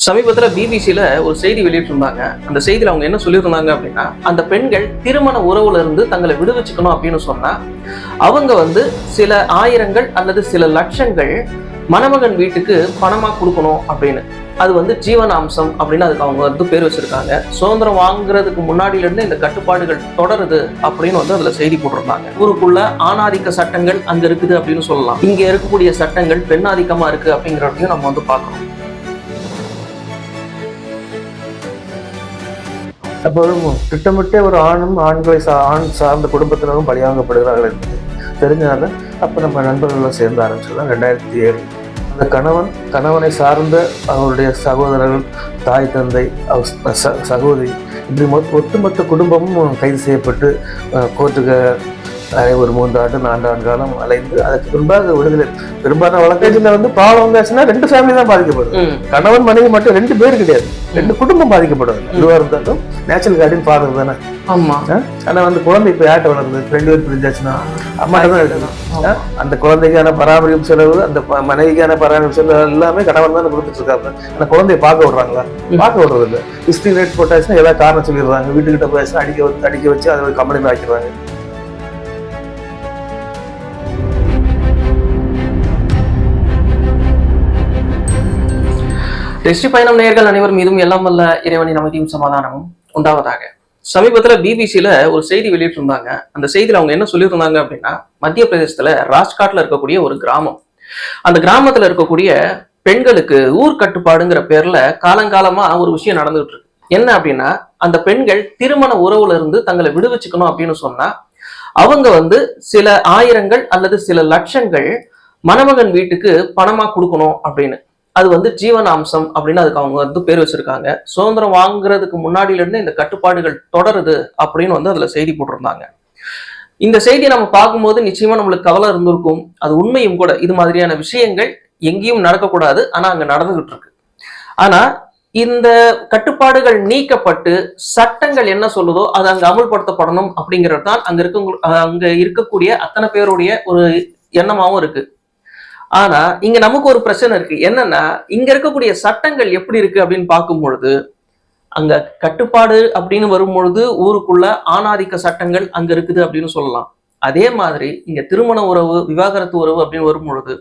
சமீபத்துல பிபிசியில ஒரு செய்தி வெளியிட்டிருந்தாங்க. அந்த செய்தியில அவங்க என்ன சொல்லியிருந்தாங்க அப்படின்னா, அந்த பெண்கள் திருமண உறவுல இருந்து தங்களை விடுவிச்சுக்கணும் அப்படின்னு சொன்னா அவங்க சில ஆயிரங்கள் அல்லது சில லட்சங்கள் மணமகன் வீட்டுக்கு பணமா கொடுக்கணும் அப்படின்னு. அது ஜீவனாம்சம் அப்படின்னு அதுக்கு அவங்க பேர் வச்சிருக்காங்க. சுதந்திரம் வாங்குறதுக்கு முன்னாடியில இருந்து இந்த கட்டுப்பாடுகள் தொடருது அப்படின்னு அதுல செய்தி போட்டிருந்தாங்க. ஊருக்குள்ள ஆணாதிக்க சட்டங்கள் அங்க இருக்குது அப்படின்னு சொல்லலாம். இங்க இருக்கக்கூடிய சட்டங்கள் பெண்ணாதிக்கமா இருக்கு அப்படிங்கிறதையும் நம்ம பார்க்கணும். அப்போதும் திட்டமிட்டே ஒரு ஆண்களை ஆண் சார்ந்த குடும்பத்தினரும் பலியாகப்படுகிறார்கள் என்பது தெரிஞ்சனால அப்போ நம்ம நண்பர்களெல்லாம் சேர்ந்து ஆரம்பிச்சதுதான் 2007. அந்த கணவனை சார்ந்த அவருடைய சகோதரர்கள், தாய் தந்தை, சகோதரி, இப்படி ஒட்டுமொத்த குடும்பமும் கைது செய்யப்பட்டு கோர்ட்டுக்கு ஒரு 3 ஆண்டு 4 ஆண்டு காலம் அலைந்து அதற்கு பின்பாக விடுதலை. பெரும்பாலான வழக்கறிஞர்ல பாவம் வந்தாச்சுன்னா 2 ஃபேமிலி தான் பாதிக்கப்படுது. கணவன் மனைவி மட்டும் 2 பேர் கிடையாது, 2 குடும்பம் பாதிக்கப்படுது. எதுவாக இருந்தாலும் நேச்சுரல் கார்டின் ஃபாதர் தானே. ஆமா. ஆனா குழந்தை இப்ப யார்ட்ட வளருது? 2 பேர் பிரிஞ்சாச்சுன்னா அம்மா தான் எடுக்கணும். அந்த குழந்தைக்கான பராமரிப்பு செலவு, அந்த மனைவிக்கான பராமரிப்பு செலவு எல்லாமே கணவன் தான் கொடுத்துட்டு இருக்காங்க. ஆனா குழந்தைய பார்க்க விடுறாங்களா? பார்க்க விடுறது இல்லை. ஹிஸ்டரி ரேட் போட்டாச்சுன்னா ஏதாவது காரணம் சொல்லிடுறாங்க. வீட்டுக்கிட்ட போயாச்சுன்னா அடிக்க வச்சு அதை ஒரு கம்பெனி ஆக்கிடுறாங்க. டெஸ்டி பயணம் நேயர்கள் அனைவர் மீதும் எல்லாம் வல்ல இறைவனின் அமைதியும் சமாதானமும் உண்டாவதாக. சமீபத்துல பிபிசியில ஒரு செய்தி வெளியிட்டிருந்தாங்க. அந்த செய்தியில அவங்க என்ன சொல்லியிருந்தாங்க அப்படின்னா, மத்திய பிரதேசத்துல ராஜ்காட்ல இருக்கக்கூடிய ஒரு கிராமம். அந்த கிராமத்துல இருக்கக்கூடிய பெண்களுக்கு ஊர் கட்டுப்பாடுங்கிற பேர்ல காலங்காலமா ஒரு விஷயம் நடந்துகிட்டு இருக்கு. என்ன அப்படின்னா, அந்த பெண்கள் திருமண உறவுல இருந்து தங்களை விடுவிச்சுக்கணும் அப்படின்னு சொன்னா அவங்க சில ஆயிரங்கள் அல்லது சில லட்சங்கள் மணமகன் வீட்டுக்கு பணமா கொடுக்கணும் அப்படின்னு. அது ஜீவனாம்சம் அப்படின்னு அதுக்கு அவங்க பேர் வச்சிருக்காங்க. சுதந்திரம் வாங்குறதுக்கு முன்னாடியில இருந்து இந்த கட்டுப்பாடுகள் தொடருது அப்படின்னு அதுல செய்தி போட்டிருந்தாங்க. இந்த செய்தியை நம்ம பார்க்கும்போது நிச்சயமா நம்மளுக்கு கவலை இருந்திருக்கும். அது உண்மையும் கூட. இது மாதிரியான விஷயங்கள் எங்கேயும் நடக்கக்கூடாது, ஆனா அங்க நடந்துகிட்டு இருக்கு. ஆனா இந்த கட்டுப்பாடுகள் நீக்கப்பட்டு சட்டங்கள் என்ன சொல்லுதோ அது அங்க அமல்படுத்தப்படணும் அப்படிங்கிறது தான் அங்க இருக்கக்கூடிய அத்தனை பேருடைய ஒரு எண்ணமாவும் இருக்கு. ஆனா இங்க நமக்கு ஒரு பிரச்சனை இருக்கு. என்னன்னா, இங்க இருக்கக்கூடிய சட்டங்கள் எப்படி இருக்கு அப்படின்னு பார்க்கும் பொழுது, அங்க கட்டுப்பாடு அப்படின்னு வரும்பொழுது ஊருக்குள்ள ஆணாதிக்க சட்டங்கள் அங்க இருக்குது அப்படின்னு சொல்லலாம். அதே மாதிரி இங்க திருமண உறவு, விவாகரத்து உறவு அப்படின்னு வரும்பொழுது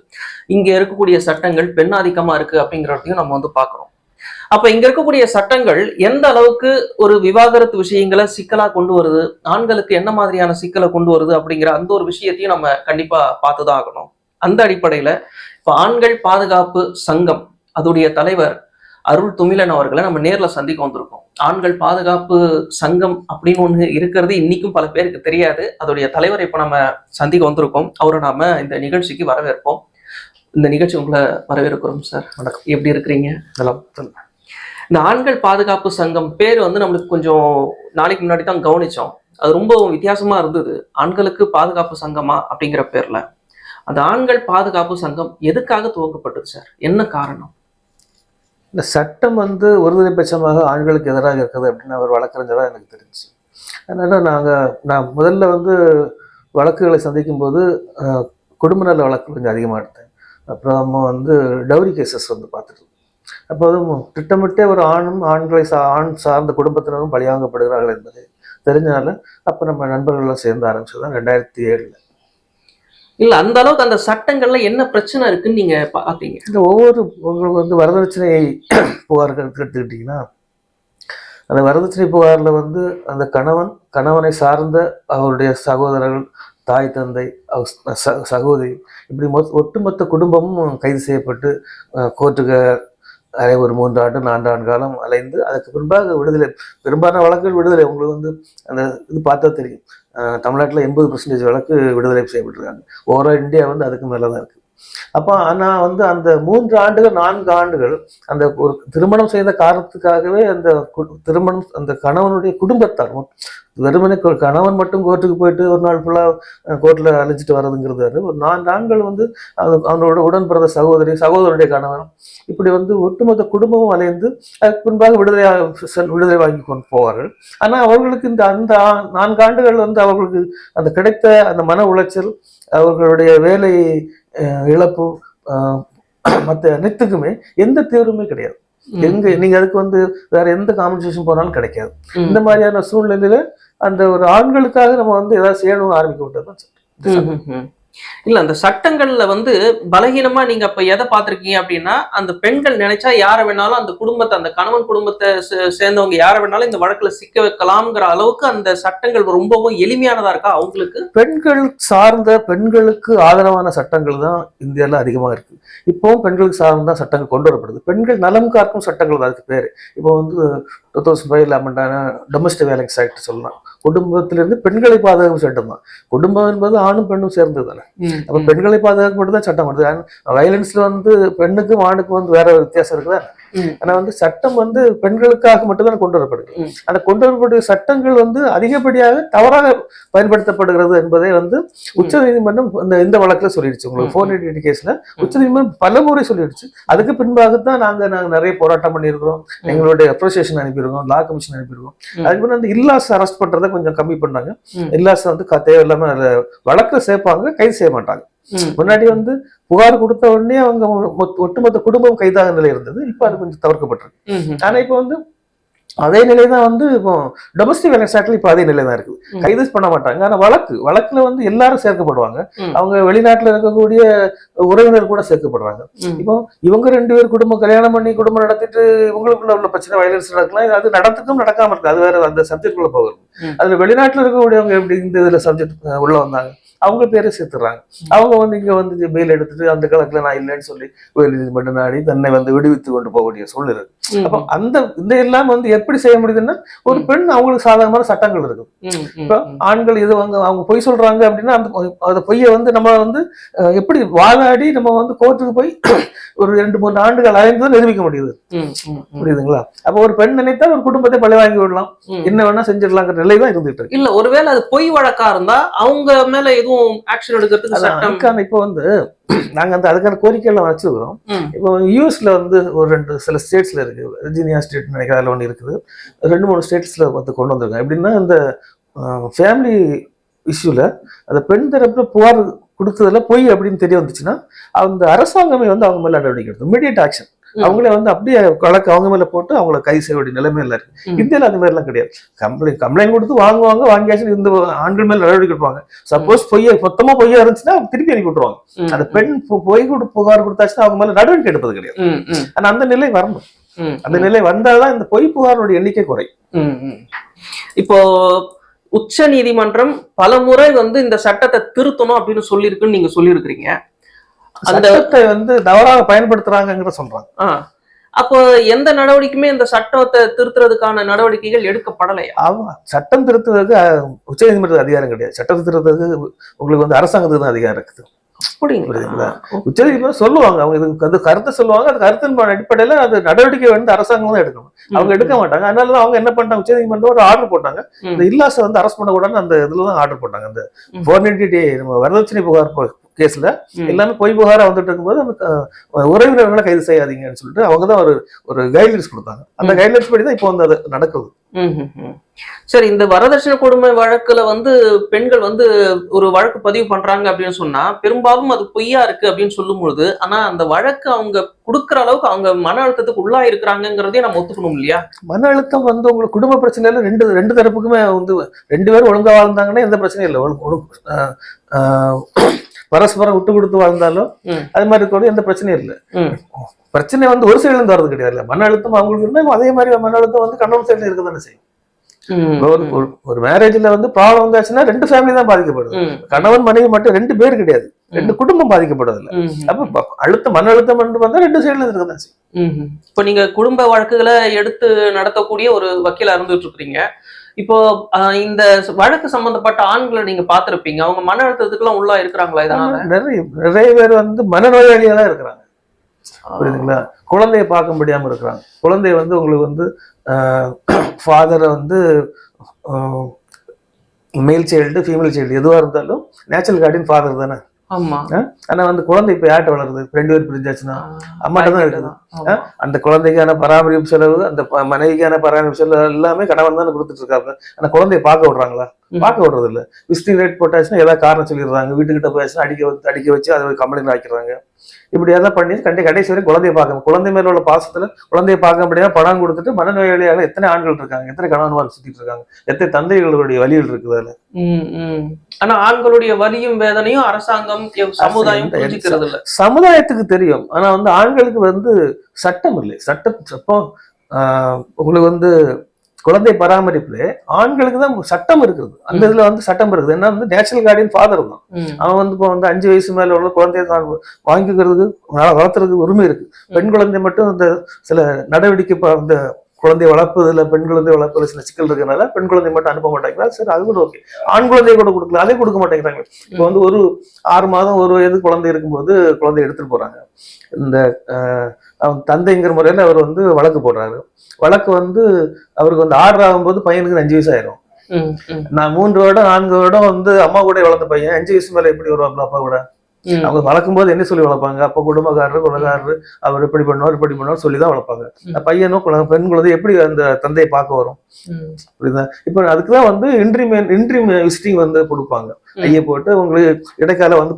இங்க இருக்கக்கூடிய சட்டங்கள் பெண்ணாதிக்கமா இருக்கு அப்படிங்கிறதையும் நம்ம பார்க்கிறோம். அப்ப இங்க இருக்கக்கூடிய சட்டங்கள் எந்த அளவுக்கு ஒரு விவாகரத்து விஷயங்களை சிக்கலா கொண்டு வருது, ஆண்களுக்கு என்ன மாதிரியான சிக்கலை கொண்டு வருது அப்படிங்கிற அந்த ஒரு விஷயத்தையும் நம்ம கண்டிப்பா பார்த்துதான் ஆகணும். அந்த அடிப்படையில இப்ப ஆண்கள் பாதுகாப்பு சங்கம் அதோடைய தலைவர் அருள் துமிலன் அவர்களை நம்ம நேர்ல சந்திக்க வந்திருக்கோம். ஆண்கள் பாதுகாப்பு சங்கம் அப்படின்னு ஒண்ணு இருக்கிறது இன்னைக்கும் பல பேருக்கு தெரியாது. அதோடைய தலைவரை இப்ப நம்ம சந்திக்க வந்திருக்கோம். அவரை நாம இந்த நிகழ்ச்சிக்கு வரவேற்போம். இந்த நிகழ்ச்சி உங்களை வரவேற்கிறோம் சார். வணக்கம், எப்படி இருக்கிறீங்க? நல்லா. இந்த ஆண்கள் பாதுகாப்பு சங்கம் பேர் நம்மளுக்கு கொஞ்சம் நாளைக்கு முன்னாடி தான் கவனிச்சோம். அது ரொம்ப வித்தியாசமா இருந்தது. ஆண்களுக்கு பாதுகாப்பு சங்கமா அப்படிங்கிற பேர்ல. அந்த ஆண்கள் பாதுகாப்பு சங்கம் எதுக்காக துவங்கப்பட்டது சார்? என்ன காரணம்? இந்த சட்டம் ஒருதலைபட்சமாக ஆண்களுக்கு எதிராக இருக்குது அப்படின்னு அவர் வழக்கறிஞராக எனக்கு தெரிஞ்சு. அதனால நான் முதல்ல வழக்குகளை சந்திக்கும் போது குடும்ப நல வழக்கு கொஞ்சம் அதிகமாக எடுத்தேன். அப்புறம் டவுரி கேசஸ் பார்த்துட்டு. அப்போதும் திட்டமிட்டே ஒரு ஆண்களை ஆண் சார்ந்த குடும்பத்தினரும் பலியாகப்படுகிறார்கள் என்பது தெரிஞ்சனால அப்போ நம்ம நண்பர்களெல்லாம் சேர்ந்து ஆரம்பிச்சதுதான் 2007. இல்ல, அந்த அளவுக்கு அந்த சட்டங்கள்ல என்ன பிரச்சனை இருக்குன்னு நீங்க பாத்தீங்க? இந்த உங்களுக்கு வரதட்சணை புகார்கள் எடுத்துக்கிட்டீங்கன்னா, அந்த வரதட்சணை புகார்ல அந்த கணவனை சார்ந்த அவருடைய சகோதரர்கள், தாய் தந்தை, சகோதரி, இப்படி ஒட்டுமொத்த குடும்பமும் கைது செய்யப்பட்டு கோர்ட்டுக்கு ஒரு 3 ஆண்டு 4 ஆண்டு காலம் அலைந்து அதற்கு பின்பாக விடுதலை. பெரும்பாலான வழக்குகள் விடுதலை. உங்களுக்கு அந்த இது பார்த்தா தெரியும். தமிழ்நாட்டில் 80% வழக்கு விடுதலை செய்யப்பட்டிருக்காங்க. ஓவரால் இந்தியா அதுக்கு மேலே தான் இருக்குது. அப்போ ஆனால் அந்த 3 ஆண்டுகள் 4 ஆண்டுகள் அந்த ஒரு திருமணம் செய்த காரணத்துக்காகவே அந்த கணவனுடைய குடும்பத்தார் வெறுமனே கணவன் மட்டும் கோர்ட்டுக்கு போயிட்டு ஒரு நாள் ஃபுல்லாக கோர்ட்டில் அழைச்சிட்டு வர்றதுங்கிறது ஒரு 4 நாட்கள் அவனோட உடன் பிறந்த சகோதரனுடைய கணவன் இப்படி ஒட்டுமொத்த குடும்பமும் அலைந்து அதுக்கு பின்பாக விடுதலை வாங்கி கொண்டு போவார்கள். ஆனால் அவர்களுக்கு அந்த 4 ஆண்டுகள் அவர்களுக்கு அந்த கிடைத்த அந்த மன உளைச்சல், அவர்களுடைய வேலை இழப்பு, மற்ற அனைத்துக்குமே எந்த தீர்வுமே கிடையாது. எங்க நீங்க அதுக்கு வந்து வேற எந்த காம்பன்சேஷன் போனாலும் கிடைக்காது. இந்த மாதிரியான சூழ்நிலையில அந்த ஒரு ஆண்களுக்காக நம்ம வந்து ஏதாவது செய்யணும்னு ஆரம்பிக்க விட்டதுதான். இல்ல அந்த சட்டங்கள்ல வந்து பலகீனமா நீங்க அப்ப எதை பாத்திருக்கீங்க அப்படின்னா, அந்த பெண்கள் நினைச்சா யார வேணாலும் அந்த குடும்பத்தை, அந்த கணவன் குடும்பத்தை சேர்ந்தவங்க யார வேணாலும் இந்த வழக்குல சிக்க வைக்கலாம்ங்கிற அளவுக்கு அந்த சட்டங்கள் ரொம்பவும் எளிமையானதா இருக்கா அவங்களுக்கு? பெண்கள் சார்ந்த பெண்களுக்கு ஆதரவான சட்டங்கள் தான் இந்தியாவில் அதிகமாக இருக்கு. இப்போவும் பெண்களுக்கு சார்ந்த சட்டங்கள் கொண்டு வரப்படுது. பெண்கள் நலம் காக்கும் சட்டங்கள் தான் அதுக்கு பேரு. இப்போ வந்து 2005 அமெண்டான டொமஸ்டிக் வயலன்ஸ் ஆக்ட் சொல்லலாம். குடும்பத்திலிருந்து பெண்களை பாதுகாக்கும் சட்டம் தான். குடும்பம் என்பது ஆணும் பெண்ணும் சேர்ந்தது தானே. அப்ப பெண்களை பாதுகாக்கப்பட்டு தான் சட்டம் வருது. வயலன்ஸ்ல வந்து பெண்ணுக்கும் ஆணுக்கும் வந்து வேற வித்தியாசம் இருக்குதா? ஆனா வந்து சட்டம் வந்து பெண்களுக்காக மட்டும்தான் கொண்டு வரப்படுது. அந்த கொண்டு வரக்கூடிய சட்டங்கள் வந்து அதிகப்படியாக தவறாக பயன்படுத்தப்படுகிறது என்பதை வந்து உச்ச நீதிமன்றம் இந்த வழக்குல சொல்லிடுச்சு. உங்களுக்கு 488 கேஸ்ல உச்ச நீதிமன்றம் பல முறை சொல்லிடுச்சு. அதுக்கு பின்பாகத்தான் நாங்க நிறைய போராட்டம் பண்ணியிருக்கிறோம். எங்களுடைய அப்ரோசியேஷன் அனுப்பியிருக்கோம், லா கமிஷன் அனுப்பியிருக்கோம். அதுக்கு பிறகு அந்த இல்லாஸ் அரெஸ்ட் பண்றதை கொஞ்சம் கம்மி பண்ணாங்க. இல்லாஸ் வந்து தேவையில்லாம வழக்குல சேர்ப்பாங்க, கைது செய்ய மாட்டாங்க. முன்னாடி வந்து புகார் கொடுத்த உடனே அவங்க ஒட்டுமொத்த குடும்பம் கைதாக நிலை இருந்தது. இப்ப அது கொஞ்சம் தவிர்க்கப்பட்டிருக்கு. ஆனா இப்ப வந்து அதே நிலைதான் வந்து இப்போ டொமஸ்டிக் வயலன்ஸ் ஆக்ட்ல இப்ப அதே நிலை தான் இருக்குது. கைது பண்ண மாட்டாங்க. ஆனா வழக்குல வந்து எல்லாரும் சேர்க்கப்படுவாங்க. அவங்க வெளிநாட்டுல இருக்கக்கூடிய உறவினர் கூட சேர்க்கப்படுறாங்க. இப்போ இவங்க 2 பேர் குடும்பம் கல்யாணம் பண்ணி குடும்பம் நடத்திட்டு இவங்களுக்குள்ள உள்ள பிரச்சனை வயலன்ஸ் நடக்கலாம். அது நடந்துக்கும் நடக்காம இருக்கு. அது வேற அந்த சப்ஜெக்டுக்குள்ள போகுது. அதுல வெளிநாட்டுல இருக்கக்கூடியவங்க எப்படி இந்த இதுல சப்ஜெக்ட் உள்ள வந்தாங்க, அவங்க பேரை சேர்த்துறாங்க. அவங்க வந்து இங்க வந்து பெயில் எடுத்துட்டு அந்த கணக்குல நான் இல்லைன்னு சொல்லி உயர் நீதிமன்றம் நாடி தன்னை வந்து விடுவித்து கொண்டு போகக்கூடிய சூழ்நிலை. அப்ப அந்த இந்த எல்லாம் வந்து எப்படி செய்ய முடியுதுன்னா, ஒரு பெண் அவங்களுக்கு சாதகமான சட்டங்கள் இருக்கு. இப்ப ஆண்கள் இது அவங்க பொய் சொல்றாங்க அப்படின்னா அந்த பொய்யை வந்து நம்ம வந்து எப்படி வாதாடி நம்ம வந்து கோர்ட்டுக்கு போய் ஒரு 2-3 ஆண்டுகள் அலைந்து நிரூபிக்க முடியுது. புரியுதுங்களா? அப்ப ஒரு பெண் நினைத்தா ஒரு குடும்பத்தை பழி வாங்கி விடலாம், என்ன வேணா செஞ்சிடலாங்கிற நிலை தான் இருந்துட்டு இருக்கு. இல்ல ஒருவேளை அது பொய் வழக்கா இருந்தா அவங்க மேல எதுவும் ஆக்ஷன் எடுக்கிறதுக்கு சட்டம் இப்போ வந்து நாங்க அந்த அதுக்கான கோரிக்கை எல்லாம் வச்சிருக்கிறோம். இப்போ யூஎஸ்ல வந்து ஒரு சில ஸ்டேட்ஸ்ல இருக்கு. விர்ஜீனியா ஸ்டேட் நினைக்கிற அதில் ஒன்று இருக்குது. 2-3 ஸ்டேட்ஸ்ல வந்து கொண்டு வந்திருக்காங்க. எப்படின்னா இந்த ஃபேமிலி இஷ்யூல அந்த பெண் தரப்புல புகார் கொடுத்ததுல பொய் அப்படின்னு தெரிய வந்துச்சுன்னா அந்த அரசாங்கமே வந்து அவங்க மேல நடவடிக்கை எடுத்து இமிடியேட் ஆக்ஷன் அவங்களே வந்து அப்படியே வழக்கு அவங்க மேல போட்டு அவங்கள கைது செய்ய வேண்டிய நிலைமையில இருக்கு. இந்தியாவில் அந்த மாதிரி எல்லாம் கிடையாது. கம்ப்ளைண்ட் கொடுத்து வாங்கியாச்சு இந்த ஆண்கள் மேல நடவடிக்கை எடுப்பாங்க. சப்போஸ் மொத்தமா பொய்யா இருந்துச்சுன்னா திருப்பி அனுப்பி விட்டுருவாங்க. அந்த பெண் புகார் கொடுத்தாச்சுன்னா அவங்க மேல நடவடிக்கை எடுப்பது கிடையாது. ஆனா அந்த நிலை வரணும். அந்த நிலை வந்தால்தான் இந்த பொய் புகாரோட எண்ணிக்கை குறையும். இப்போ உச்ச நீதிமன்றம் பல முறை வந்து இந்த சட்டத்தை திருத்தணும் அப்படின்னு சொல்லியிருக்குன்னு நீங்க சொல்லியிருக்கிறீங்க. அந்த சட்டத்தை வந்து தவறாக பயன்படுத்துறாங்கிற சொல்றாங்க. அப்போ எந்த நடவடிக்கையுமே இந்த சட்டத்தை திருத்துறதுக்கான நடவடிக்கைகள் எடுக்கப்படலையா? ஆமா, சட்டம் திருத்துறதுக்கு உச்ச நீதிமன்றத்துக்கு அதிகாரம் கிடையாது. சட்டத்தை திருத்துறதுக்கு உங்களுக்கு வந்து அரசாங்கத்துக்கு தான் அதிகாரம் இருக்குது. புரியுதுங்களா? உச்ச நீதிமன்றம் சொல்லுவாங்க, அவங்க இதுக்கு வந்து கருத்தை சொல்லுவாங்க. அந்த கருத்தின் அடிப்படையில அது நடவடிக்கை வந்து அரசாங்கம் தான் எடுக்கணும். அவங்க எடுக்க மாட்டாங்க. அதனாலதான் அவங்க என்ன பண்ணிட்டாங்க, உச்ச நீதிமன்றம் ஒரு ஆர்டர் போட்டாங்க. இந்த இல்லாச வந்து அரெஸ்ட் பண்ணக்கூடாதுன்னு அந்த இதுலதான் ஆர்டர் போட்டாங்க. அந்த 490 நம்ம வரதட்சணை புகார் கேஸ்ல எல்லாமே பொய் புகாரா வந்துட்டு இருக்கும்போது அந்த உறவினர்களை கைது செய்யாதீங்கன்னு சொல்லிட்டு அவங்கதான் ஒரு கைட்லைன்ஸ் கொடுத்தாங்க. அந்த கைட்லைன்ஸ் படி தான் இப்போ வந்து அது நடக்குது. சரி, இந்த வரதட்சணை கொடுமை வழக்குல வந்து பெண்கள் வந்து ஒரு வழக்கு பதிவு பண்றாங்க அப்படின்னு சொன்னா பெரும்பாலும் அது பொய்யா இருக்கு அப்படின்னு சொல்லும் பொழுது, ஆனா அந்த வழக்கு அவங்க கொடுக்குற அளவுக்கு அவங்க மன அழுத்தத்துக்கு உள்ளா இருக்கிறாங்கிறதே நம்ம ஒத்துக்கணும் இல்லையா? மன அழுத்தம் வந்து உங்களுக்கு குடும்ப பிரச்சனையில ரெண்டு தரப்புக்குமே வந்து 2 பேரும் ஒழுங்கா வாழ்ந்தாங்கன்னா எந்த பிரச்சனையும் இல்லை. பரஸ்பரம் விட்டு கொடுத்து வாழ்ந்தாலும் அது மாதிரி கூட எந்த பிரச்சனையும் இல்லை. பிரச்சனை வந்து ஒரு சைடுல இருந்து வரது கிடையாது. மன அழுத்தம் அவங்களுக்கு இருந்தா அதே மாதிரி மன அழுத்தம் வந்து கணவன் சைடுல இருக்கதானே செய்யும். ஒரு மேரேஜ்ல வந்து ப்ராப்ளம் வந்தாச்சுன்னா 2 ஃபேமிலி தான் பாதிக்கப்படுது. கணவன் மனைவி மட்டும் 2 பேர் கிடையாது, 2 குடும்பம் பாதிக்கப்படுதில்ல. அப்ப மன அழுத்தம் வந்தா 2 சைடுல இருக்கதான் செய்யும். இப்ப நீங்க குடும்ப வழக்குகளை எடுத்து நடத்தக்கூடிய ஒரு வக்கீலா இருந்துட்டு இருக்கீங்க. இப்போ இந்த வழக்கு சம்பந்தப்பட்ட ஆண்களை நீங்க பாத்திருப்பீங்க. அவங்க மன அழுத்தத்துக்கு எல்லாம் உள்ளா இருக்கிறாங்களா? இதனால நிறைய பேர் வந்து மனநோயாளியா தான் இருக்கிறாங்க. புரியுதுங்களா? குழந்தைய பார்க்க முடியாம இருக்கிறாங்க. குழந்தைய வந்து உங்களுக்கு வந்து ஃபாதரை வந்து மேல் சைல்டு ஃபீமேல் சைல்டு எதுவா இருந்தாலும் நேச்சுரல் கார்டியன் ஃபாதர் தானே. ஆமா. ஆனா வந்து குழந்தை இப்ப யார்கிட்ட வளருது? 2 பேர் பிரிஞ்சாச்சுன்னா அம்மாட்ட தான் இருக்குது. அந்த குழந்தைக்கான பராமரிப்பு செலவு, அந்த மனைவிக்கான பராமரிப்பு செலவு எல்லாமே கணவன் தானே கொடுத்துட்டு இருக்காங்க. ஆனா குழந்தைய பார்க்க விடுறாங்களா? பார்க்க விடுறது இல்ல. விசிட்டிங் ரேட் போட்டாச்சுன்னா ஏதாவது காரணம் சொல்லிடுறாங்க. வீட்டுக்கிட்ட போயாச்சுன்னா அடிக்க வச்சு அதை கம்ப்ளைண்ட் ஆக்கிடுறாங்க. இப்படியெல்லாம் பண்ணி கடைசி வரை குழந்தைய பார்க்க, குழந்தை மேல உள்ள பாசத்துல குழந்தைய பார்க்க முடியாம பணம் கொடுத்துட்டு மனநோயாளியாக எத்தனை ஆண்கள் இருக்காங்க, எத்தனை கணவன்மார் சுத்திட்டு இருக்காங்க, எத்தனை தந்தைகளுடைய வழிகள் இருக்குது அதுல. ஆனா ஆண்களுடைய வலியும் வேதனையும் அரசாங்கம் சமுதாயம் புரிஞ்சுக்கிறது இல்ல. சமுதாயத்துக்கு தெரியும், ஆனா வந்து ஆண்களுக்கு வந்து சட்டம் இல்லை. சட்டம் உங்களுக்கு வந்து குழந்தை பராமரிப்புல ஆண்களுக்கு தான் சட்டம் இருக்குது. அந்த இதுல வந்து சட்டம் இருக்குது. என்ன வந்து நேச்சுரல் கார்டியன் ஃபாதர் தான். அவன் வந்து இப்போ வந்து 5 வயசு மேல உள்ள குழந்தைய வாங்கிக்கிறதுக்கு வளர்த்துறதுக்கு உரிமை இருக்கு. பெண் குழந்தை மட்டும் இந்த சில நடவடிக்கை இந்த குழந்தை வளர்ப்பதுல பெண் குழந்தை வளர்ப்பதுல சில சிக்கல் இருக்கனால பெண் குழந்தை மட்டும் அனுப்ப மாட்டேங்கிறா. சரி, அது கூட ஓகே. ஆண் குழந்தைய கூட கொடுக்கல, அதே கொடுக்க மாட்டேங்கிறாங்க. இப்போ வந்து ஒரு 6 மாதம் 1 வயது குழந்தை இருக்கும்போது குழந்தைய எடுத்துட்டு போறாங்க. இந்த அவன் தந்தைங்கிற முறையில அவர் வந்து வழக்கு போடுறாரு. வழக்கு வந்து அவருக்கு வந்து ஆர்டர் ஆகும்போது பையனுக்கு 5 வயசு ஆயிரும். நான் 3 வருடம் 4 வருடம் வந்து அம்மா கூட வளர்ந்த பையன் 5 வயசு மேல எப்படி வருவாப்ல அப்பா கூட? அவங்க வளர்க்கும் போது என்ன சொல்லி வளர்ப்பாங்க? அப்ப குடும்பக்காரரு கொலகாரரு அவர் இப்படி பண்ணுவார் சொல்லிதான் வளர்ப்பாங்க. பையனும் பெண் குழந்தை எப்படி அந்த தந்தையை பார்க்க வரும்? புரியுதா? இப்ப அதுக்குதான் வந்து இன்ட்ரீம் விசிட்டிங் வந்து கொடுப்பாங்க. ஐய போட்டு உங்களுக்கு இடைக்கால வந்து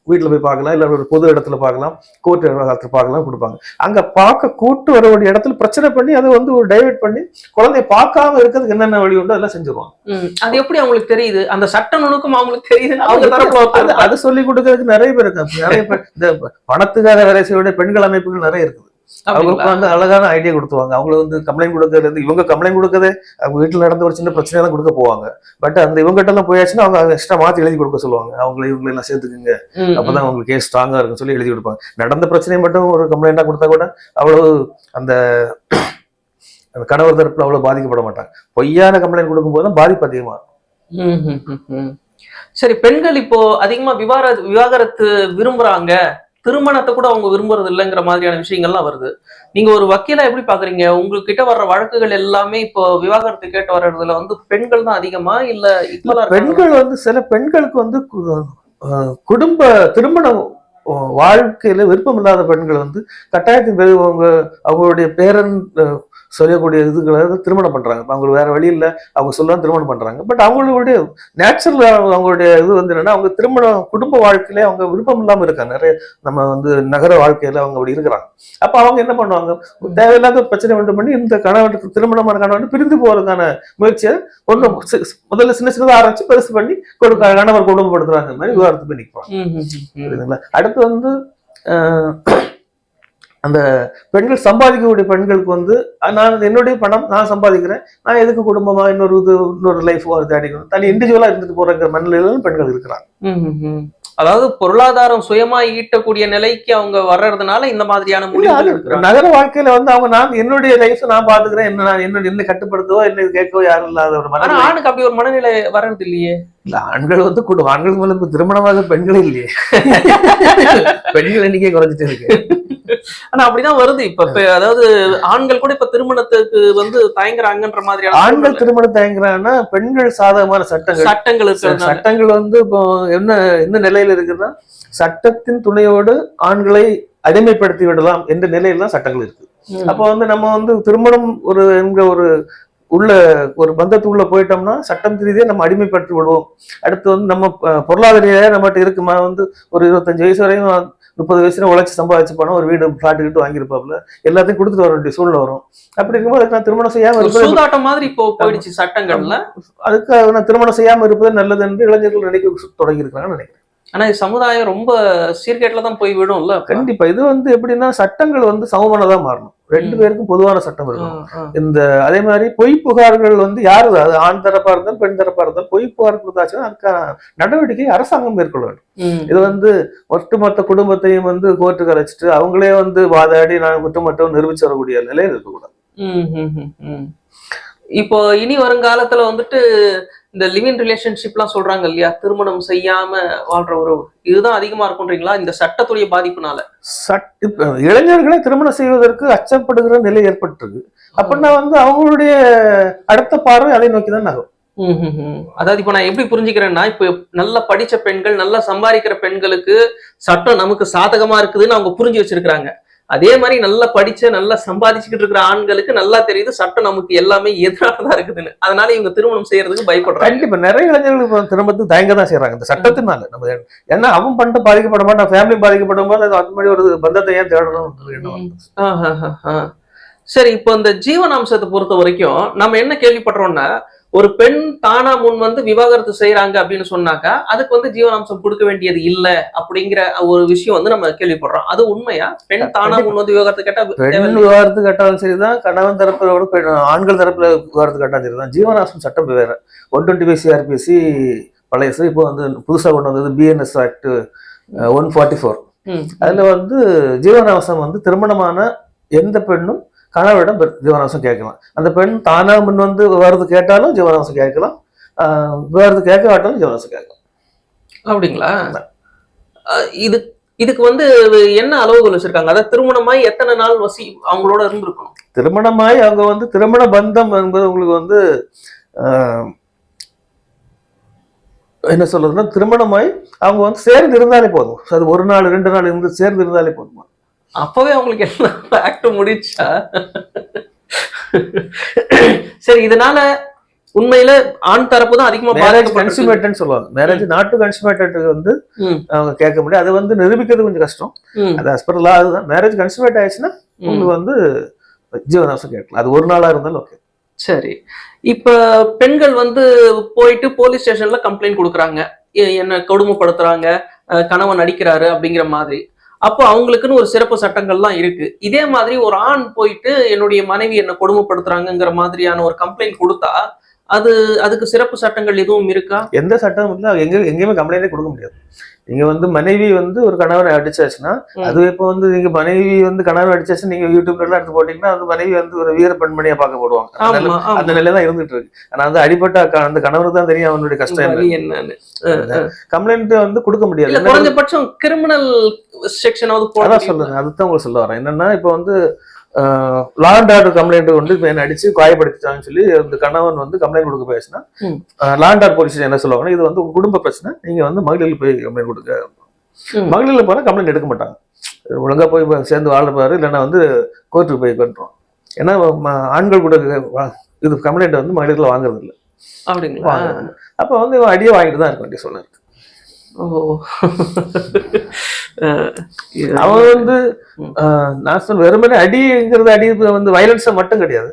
வீட்டுல போய் பார்க்கலாம், இல்ல ஒரு பொது இடத்துல பார்க்கலாம், கோர்ட் இடத்துல பார்க்கலாம் கொடுப்பாங்க. அங்க பார்க்க கூட்டு வர ஒரு இடத்துல பிரச்சனை பண்ணி அதை வந்து ஒரு டைவர்ட் பண்ணி குழந்தைய பார்க்காம இருக்கிறதுக்கு என்னென்ன வழி உண்டோ அதெல்லாம் செஞ்சிருவாங்க. அது எப்படி அவங்களுக்கு தெரியுது? அந்த சட்ட நுணுக்கம் அவங்களுக்கு தெரியுது. அவங்க தரப்புல அதை சொல்லி கொடுக்கறதுக்கு நிறைய பேர் இருக்காங்க. நிறைய பேர் இந்த பணத்துக்காக வேலை செய்ய பெண்கள் அமைப்புகள் நிறைய இருக்குது. அவங்களுக்கு வந்து அழகான ஐடியா கொடுத்துவாங்க. அவங்களை வந்து கம்ப்ளைண்ட் கொடுக்கறதுல இருந்து இவங்க கம்ப்ளைண்ட் கொடுக்கறதே அவங்க வீட்டுல நடந்த ஒரு சின்ன பிரச்சனை தான் கொடுக்க போவாங்க. பட் அந்த இவங்ககிட்ட எல்லாம் போயாச்சுன்னா அவங்க எக்ஸ்ட்ரா மாத்தி எழுதி கொடுக்க சொல்லுவாங்க. இவங்களை எல்லாம் சேர்த்துக்குங்க, அப்பதான் உங்களுக்கு கேஸ் ஸ்ட்ராங்கா இருக்குன்னு சொல்லி எழுதி கொடுப்பாங்க. நடந்த பிரச்சனையை மட்டும் ஒரு கம்ப்ளைண்டா கொடுத்தா கூட அவ்வளவு அந்த கணவர் தரப்புல அவ்வளவு பாதிக்கப்பட மாட்டாங்க. பொய்யான கம்ப்ளைண்ட் கொடுக்கும் போதுதான் பாதிப்பு அதிகமா இருக்கும். சரி, பெண்கள் இப்போ அதிகமா விவாகரத்து விரும்புறாங்க, திருமணத்தை கூட அவங்க விரும்புறது இல்லைங்கிற மாதிரியான விஷயங்கள்லாம் வருது. நீங்க ஒரு வக்கீலா எப்படி பாக்குறீங்க? உங்ககிட்ட வர்ற வழக்குகள் எல்லாமே இப்போ விவாகரத்து கேட்டு வர்றதுல வந்து பெண்கள் தான் அதிகமா, இல்ல பெண்கள் வந்து சில பெண்களுக்கு வந்து குடும்ப திருமணம் வாழ்க்கையில விருப்பம் இல்லாத பெண்கள் வந்து கட்டாயத்தின் பிறகு அவங்களுடைய பேரன் சொல்லக்கூடிய இதுகளை திருமணம் பண்றாங்க. அவங்களுக்கு வேற வழி இல்லை, அவங்க சொல்லலாம் திருமணம் பண்றாங்க. பட் அவங்களுடைய நேச்சுரல் அவங்களுடைய இது வந்து என்னன்னா அவங்க திருமணம் குடும்ப வாழ்க்கையில அவங்க விருப்பம் இல்லாம இருக்காங்க. நிறைய நம்ம வந்து நகர வாழ்க்கையில அவங்க அப்படி இருக்கிறாங்க. அப்ப அவங்க என்ன பண்ணுவாங்க? தேவையில்லாத பிரச்சனை உண்டு பண்ணி இந்த கணவனுக்கு திருமணமான கணவன் பிரிந்து போறதுக்கான முயற்சியை முதல்ல சின்ன சின்னதாக ஆரம்பிச்சு பெருசு பண்ணி கணவர் குடும்பப்படுத்துறாங்க. மாதிரி விவாதத்துக்கு போய் நிற்பாங்க. அடுத்து வந்து அந்த பெண்கள் சம்பாதிக்கக்கூடிய பெண்களுக்கு வந்து நான் என்னுடைய பணம் நான் சம்பாதிக்கிறேன், நான் எதுக்கு குடும்பமா இன்னொரு லைஃப் தேடிக்கணும், தனி இண்டிவிஜுவலா இருந்துட்டு போற மனநிலையில பெண்கள் இருக்கிறாங்க. அதாவது பொருளாதாரம் சுயமா ஈட்டக்கூடிய நிலைக்கு அவங்க வர்றதுனால இந்த மாதிரியான முடிவுகள் நகர வாழ்க்கையில வந்து அவங்க நான் என்னுடைய லைஃப் நான் பாத்துக்கிறேன், என்ன கட்டுப்படுத்தவோ என்ன கேட்கவோ யாரும் இல்லாத ஒரு மன. ஆணுக்கு அப்படி ஒரு மனநிலை வர்றது இல்லையே. இல்ல, ஆண்கள் வந்து ஆண்களுக்கு மேல திருமணமாக பெண்களே இல்லையே. பெண்கள் எண்ணிக்கை குறைஞ்சிட்டு இருக்கு. ஆனா அப்படிதான் வருது இப்ப. அதாவது ஆண்கள் கூட இப்ப திருமணத்துக்கு வந்து தயங்குறாங்கன்ற மாதிரியான. ஆண்கள் திருமணம் தயங்குறாங்கன்னா பெண்கள் சாதகமான சட்டங்கள் வந்து இப்போ என்ன நிலையில இருக்குன்னா சட்டத்தின் துணையோடு ஆண்களை அடிமைப்படுத்தி விடலாம் என்ற நிலையில தான் சட்டங்கள் இருக்கு. அப்ப வந்து நம்ம வந்து திருமணம் ஒரு உள்ள ஒரு பந்தத்துக்குள்ள போயிட்டோம்னா சட்டம் ரீதியா நம்ம அடிமைப்பட்டு விடுவோம். அடுத்து வந்து நம்ம பொருளாதார நம்மகிட்ட இருக்குமா வந்து ஒரு 25 வயசு வரையும் 30 வயசுல உழைச்சி சம்பாதிச்சு போனா ஒரு வீடு பிளாட் கிட்ட வாங்கியிருப்பாப்ல, எல்லாத்தையும் கொடுத்துட்டு வர வேண்டிய சூழ்நிலை வரும். அப்படி இருக்கும்போது அதுக்கு நான் திருமணம் செய்யாம இருப்பது மாதிரி இப்போ போயிடுச்சு சட்டங்கள்ல. அதுக்கு நான் திருமணம் செய்யாம இருப்பது நல்லது என்று இளைஞர்கள் நினைக்க தொடங்கி இருக்கிறாங்கன்னு நினைக்கிறேன். ஆனா சமுதாயம் ரொம்ப சீர்கேட்டுல தான் போய் விடும்ல. கண்டிப்பா இது வந்து எப்படின்னா சட்டங்கள் வந்து சமமானதா மாறணும். 2 பேருக்கும் பொதுவான சட்டம் இருக்கணும். இந்த அதே மாதிரி பொய் புகார்கள் வந்து யாரு, அது ஆண் தரப்பா இருந்தாலும் பெண் தரப்பா இருந்தாலும் பொய் புகார் கொடுத்தாச்சுன்னா அதுக்கான நடவடிக்கை அரசாங்கம் மேற்கொள்ள வேண்டும். இது வந்து ஒட்டுமொத்த குடும்பத்தையும் வந்து கோர்ட்டுக்கு அழைச்சிட்டு அவங்களே வந்து வாதாடி நான் குற்றமற்றம் நிரூபிச்சு வரக்கூடிய நிலையில் இருக்கக்கூடாது. இப்போ இனி வருங்காலத்துல வந்துட்டு இந்த லிவிங் ரிலேஷன்ஷிப்லாம் சொல்றாங்க இல்லையா, திருமணம் செய்யாம வாழ்ற உறவு, இதுதான் அதிகமா இருக்கும்ன்றீங்களா இந்த சட்டத்துடைய பாதிப்புனால? இளைஞர்களை திருமணம் செய்வதற்கு அச்சப்படுகிற நிலை ஏற்பட்டிருக்கு. அப்படின்னா வந்து அவங்களுடைய அடுத்த பார்வை அதை நோக்கிதான் நகரும். அதாவது இப்ப நான் எப்படி புரிஞ்சுக்கிறேன்னா, இப்ப நல்லா படிச்ச பெண்கள், நல்லா சம்பாதிக்கிற பெண்களுக்கு சட்டம் நமக்கு சாதகமா இருக்குதுன்னு அவங்க புரிஞ்சு வச்சிருக்காங்க. அதே மாதிரி நல்லா படிச்ச நல்லா சம்பாதிச்சுக்கிட்டு இருக்கிற ஆண்களுக்கு நல்லா தெரியுது சட்டம் நமக்கு எல்லாமே எதிரானதா இருக்குதுன்னு. அதனால இவங்க திருமணம் செய்யறதுக்கு பயப்படுறாங்க. கண்டிப்பா நிறைய இளைஞர்கள் இப்ப திருமணத்துக்கு தயங்க தான் செய்யறாங்க இந்த சட்டத்தினால. நம்ம ஏன்னா அவன் பண்ணிட்டு பாதிக்கப்பட மாட்டான், ஃபேமிலி பாதிக்கப்படும் போது அது அந்த மாதிரி ஒரு பந்தத்தை ஏன் தேடணும். சரி, இப்போ இந்த ஜீவனாம்சத்தை பொறுத்த வரைக்கும் நம்ம என்ன கேள்விப்படுறோம்னா, ஒரு பெண் தானா முன் வந்து விவாகரத்து செய்யறாங்க அப்படின்னு சொன்னாக்கா அதுக்கு வந்து ஜீவனாம்சம் கொடுக்க வேண்டியது இல்ல அப்படிங்கிற ஒரு விஷயம் வந்து நம்ம கேள்விப்படுறோம். அது உண்மையா? பெண் தானா முன் வந்து விவாகரத்து கேட்டா பெண் விவாகரத்து கேட்டாலும் சரிதான், கணவன் தரப்புல ஆண்கள் தரப்புல விவாகரத்து கேட்டாலும் சரிதான். ஜீவனாம்சம் சட்டம் வேற. 125 CRPC பழைய, இப்போ வந்து புதுசா கொண்டு வந்தது BNS ஆக்ட் 144. அதுல வந்து ஜீவனாம்சம் வந்து திருமணமான எந்த பெண்ணும் கணவரிடம் ஜீவனாம்சம் கேட்கலாம். அந்த பெண் தானா முன் வந்து விவாகரத்து கேட்டாலும் ஜீவனாம்சம் கேட்கலாம், விவாகரத்து கேட்க மாட்டாலும் ஜீவனாம்சம் கேட்கலாம். அப்படிங்களா? இதுக்கு வந்து என்ன அளவுகள் வச்சிருக்காங்க? அதாவது திருமணமாய் எத்தனை நாள் வசி அவங்களோட இருந்திருக்கணும்? திருமணமாய் அவங்க வந்து திருமண பந்தம் என்பது உங்களுக்கு வந்து என்ன சொல்றதுன்னா, திருமணமாய் அவங்க வந்து சேர்ந்து இருந்தாலே போதும். அது 1 நாள் 2 நாள் இருந்து சேர்ந்து இருந்தாலே போதுமா? அப்பவே அவங்களுக்கு எல்லாம் ஆக்ட் முடிச்சா? சரி, இதனால உண்மையில ஆண் தரப்பு தான் அதிகமா மேரேஜ் கன்சுமேட்டட்னு சொல்லுவாங்க. மேரேஜ் நாட்டு கன்சுமேட்டட் வந்து அவங்க கேட்க முடியாது. அது வந்து நிரூபிக்கிறது கொஞ்சம் கஷ்டம். அது as per law அதுதான். மேரேஜ் கன்சுமேட் ஆயிடுச்சுன்னா உங்களுக்கு வந்து ஜீவனாம்சம் கேட்கலாம். அது 1 நாளா இருந்தாலும் ஓகே. சரி, இப்ப பெண்கள் வந்து போயிட்டு போலீஸ் ஸ்டேஷன்ல கம்ப்ளைண்ட் கொடுக்குறாங்க, என்ன கொடுமைப்படுத்துறாங்க, கணவன் அடிக்கிறாரு அப்படிங்கிற மாதிரி. அப்போ அவங்களுக்குன்னு ஒரு சிறப்பு சட்டங்கள்லாம் இருக்கு. இதே மாதிரி ஒரு ஆண் போயிட்டு என்னுடைய மனைவி என்ன கொடுமைப்படுத்துறாங்கிற மாதிரியான ஒரு கம்ப்ளைண்ட் கொடுத்தா அதுக்கு சிறப்பு சட்டங்கள் எதுவும் இருக்கா? எந்த சட்டமும் இல்லை. எங்கேயுமே கம்ப்ளைண்டே கொடுக்க முடியாது. நீங்க வந்து மனைவி வந்து ஒரு கணவனை அடிச்சாச்சுன்னா, அது இப்போ வந்து நீங்க மனைவி வந்து கணவன் அடிச்சாச்சு நீங்க யூடியூப்ல எல்லாம் எடுத்து போட்டீங்கன்னா அந்த மனைவி வந்து ஒரு வீர பெண்மணியா பார்க்கப்படுவாங்க. அந்த நிலையில தான் இருந்துட்டு இருக்கு. ஆனா வந்து அடிபட்ட அந்த கணவனுக்கு தான் தெரியும் அவனுடைய கஷ்டம் என்னன்னு. கம்ப்ளைண்ட் வந்து கொடுக்க முடியாது. குறைஞ்சபட்சம் கிரிமினல் செக்ஷனாவது அதான் சொல்லுங்க. அதுதான் உங்களுக்கு சொல்ல வரேன். என்னன்னா இப்போ வந்து லா அண்ட் ஆர்டர் கம்ப்ளைண்ட் வந்து என்ன அடிச்சு காயப்படுத்திட்டாங்கன்னு சொல்லி அந்த கணவன் வந்து கம்ப்ளைண்ட் கொடுக்க போயிடுச்சுன்னா, லா அண்ட் ஆர்டர் போலீஸ் என்ன சொல்லுவாங்கன்னா, இது வந்து உங்க குடும்ப பிரச்சனை, நீங்க வந்து மகளிரில் போய் கம்ப்ளைண்ட் கொடுக்க. மகளிரில் போனா கம்ப்ளைண்ட் எடுக்க மாட்டாங்க. ஒழுங்கா போய் சேர்ந்து வாழ்ப்பாரு, இல்லைன்னா வந்து கோர்ட்டுக்கு போய் பண்றோம். ஏன்னா ஆண்கள் கூட இது கம்ப்ளைண்ட் வந்து மகளிரில் வாங்குறது இல்லை. அப்படிங்களா? அப்ப வந்து அடியே வாங்கிட்டு தான் இருக்க வேண்டிய சொல்லுறது. அவன் வந்து நான் சொல்ல வெறுமனே அடிங்கிறது அடி வந்து வயலன்ஸா மட்டும் கிடையாது.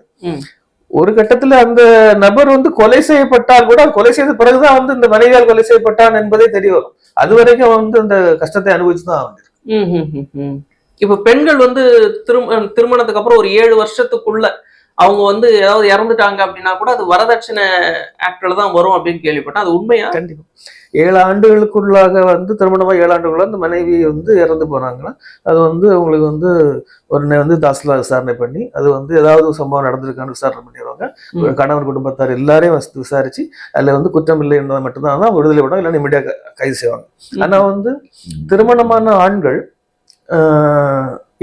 ஒரு கட்டத்துல அந்த நபர் வந்து கொலை செய்யப்பட்டால் கூட கொலை செய்த பிறகுதான் வந்து இந்த மனைவியால் கொலை செய்யப்பட்டான் என்பதே தெரிய வரும். அது வரைக்கும் வந்து அந்த கஷ்டத்தை அனுபவிச்சுதான் ஆகும். இப்ப பெண்கள் வந்து திருமணத்துக்கு அப்புறம் ஒரு 7 வருஷத்துக்குள்ள அவங்க வந்து ஏதாவது இறந்துட்டாங்க அப்படின்னா கூட அது வரதட்சணை ஆக்ட்ல தான் வரும் அப்படின்னு கேள்விப்பட்டேன். அது உண்மையா? கண்டிப்பா. 7 ஆண்டுகளுக்குள்ளாக வந்து திருமணமா 7 ஆண்டுக்குள்ள அந்த மனைவி வந்து இறந்து போனாங்கன்னா அது வந்து உங்களுக்கு வந்து உடனே வந்து தாசில்தார் விசாரணை பண்ணி அது வந்து ஏதாவது சம்பவம் நடந்திருக்கான்னு விசாரணை பண்ணிடுவாங்க. கணவன் குடும்பத்தார் எல்லாரையும் விசாரிச்சு அதுல வந்து குற்றம் இல்லை என்பதை மட்டும்தான் தான் விடுதலை விடும், இல்லை இமிடியா கைது செய்வாங்க. ஆனா வந்து திருமணமான ஆண்கள்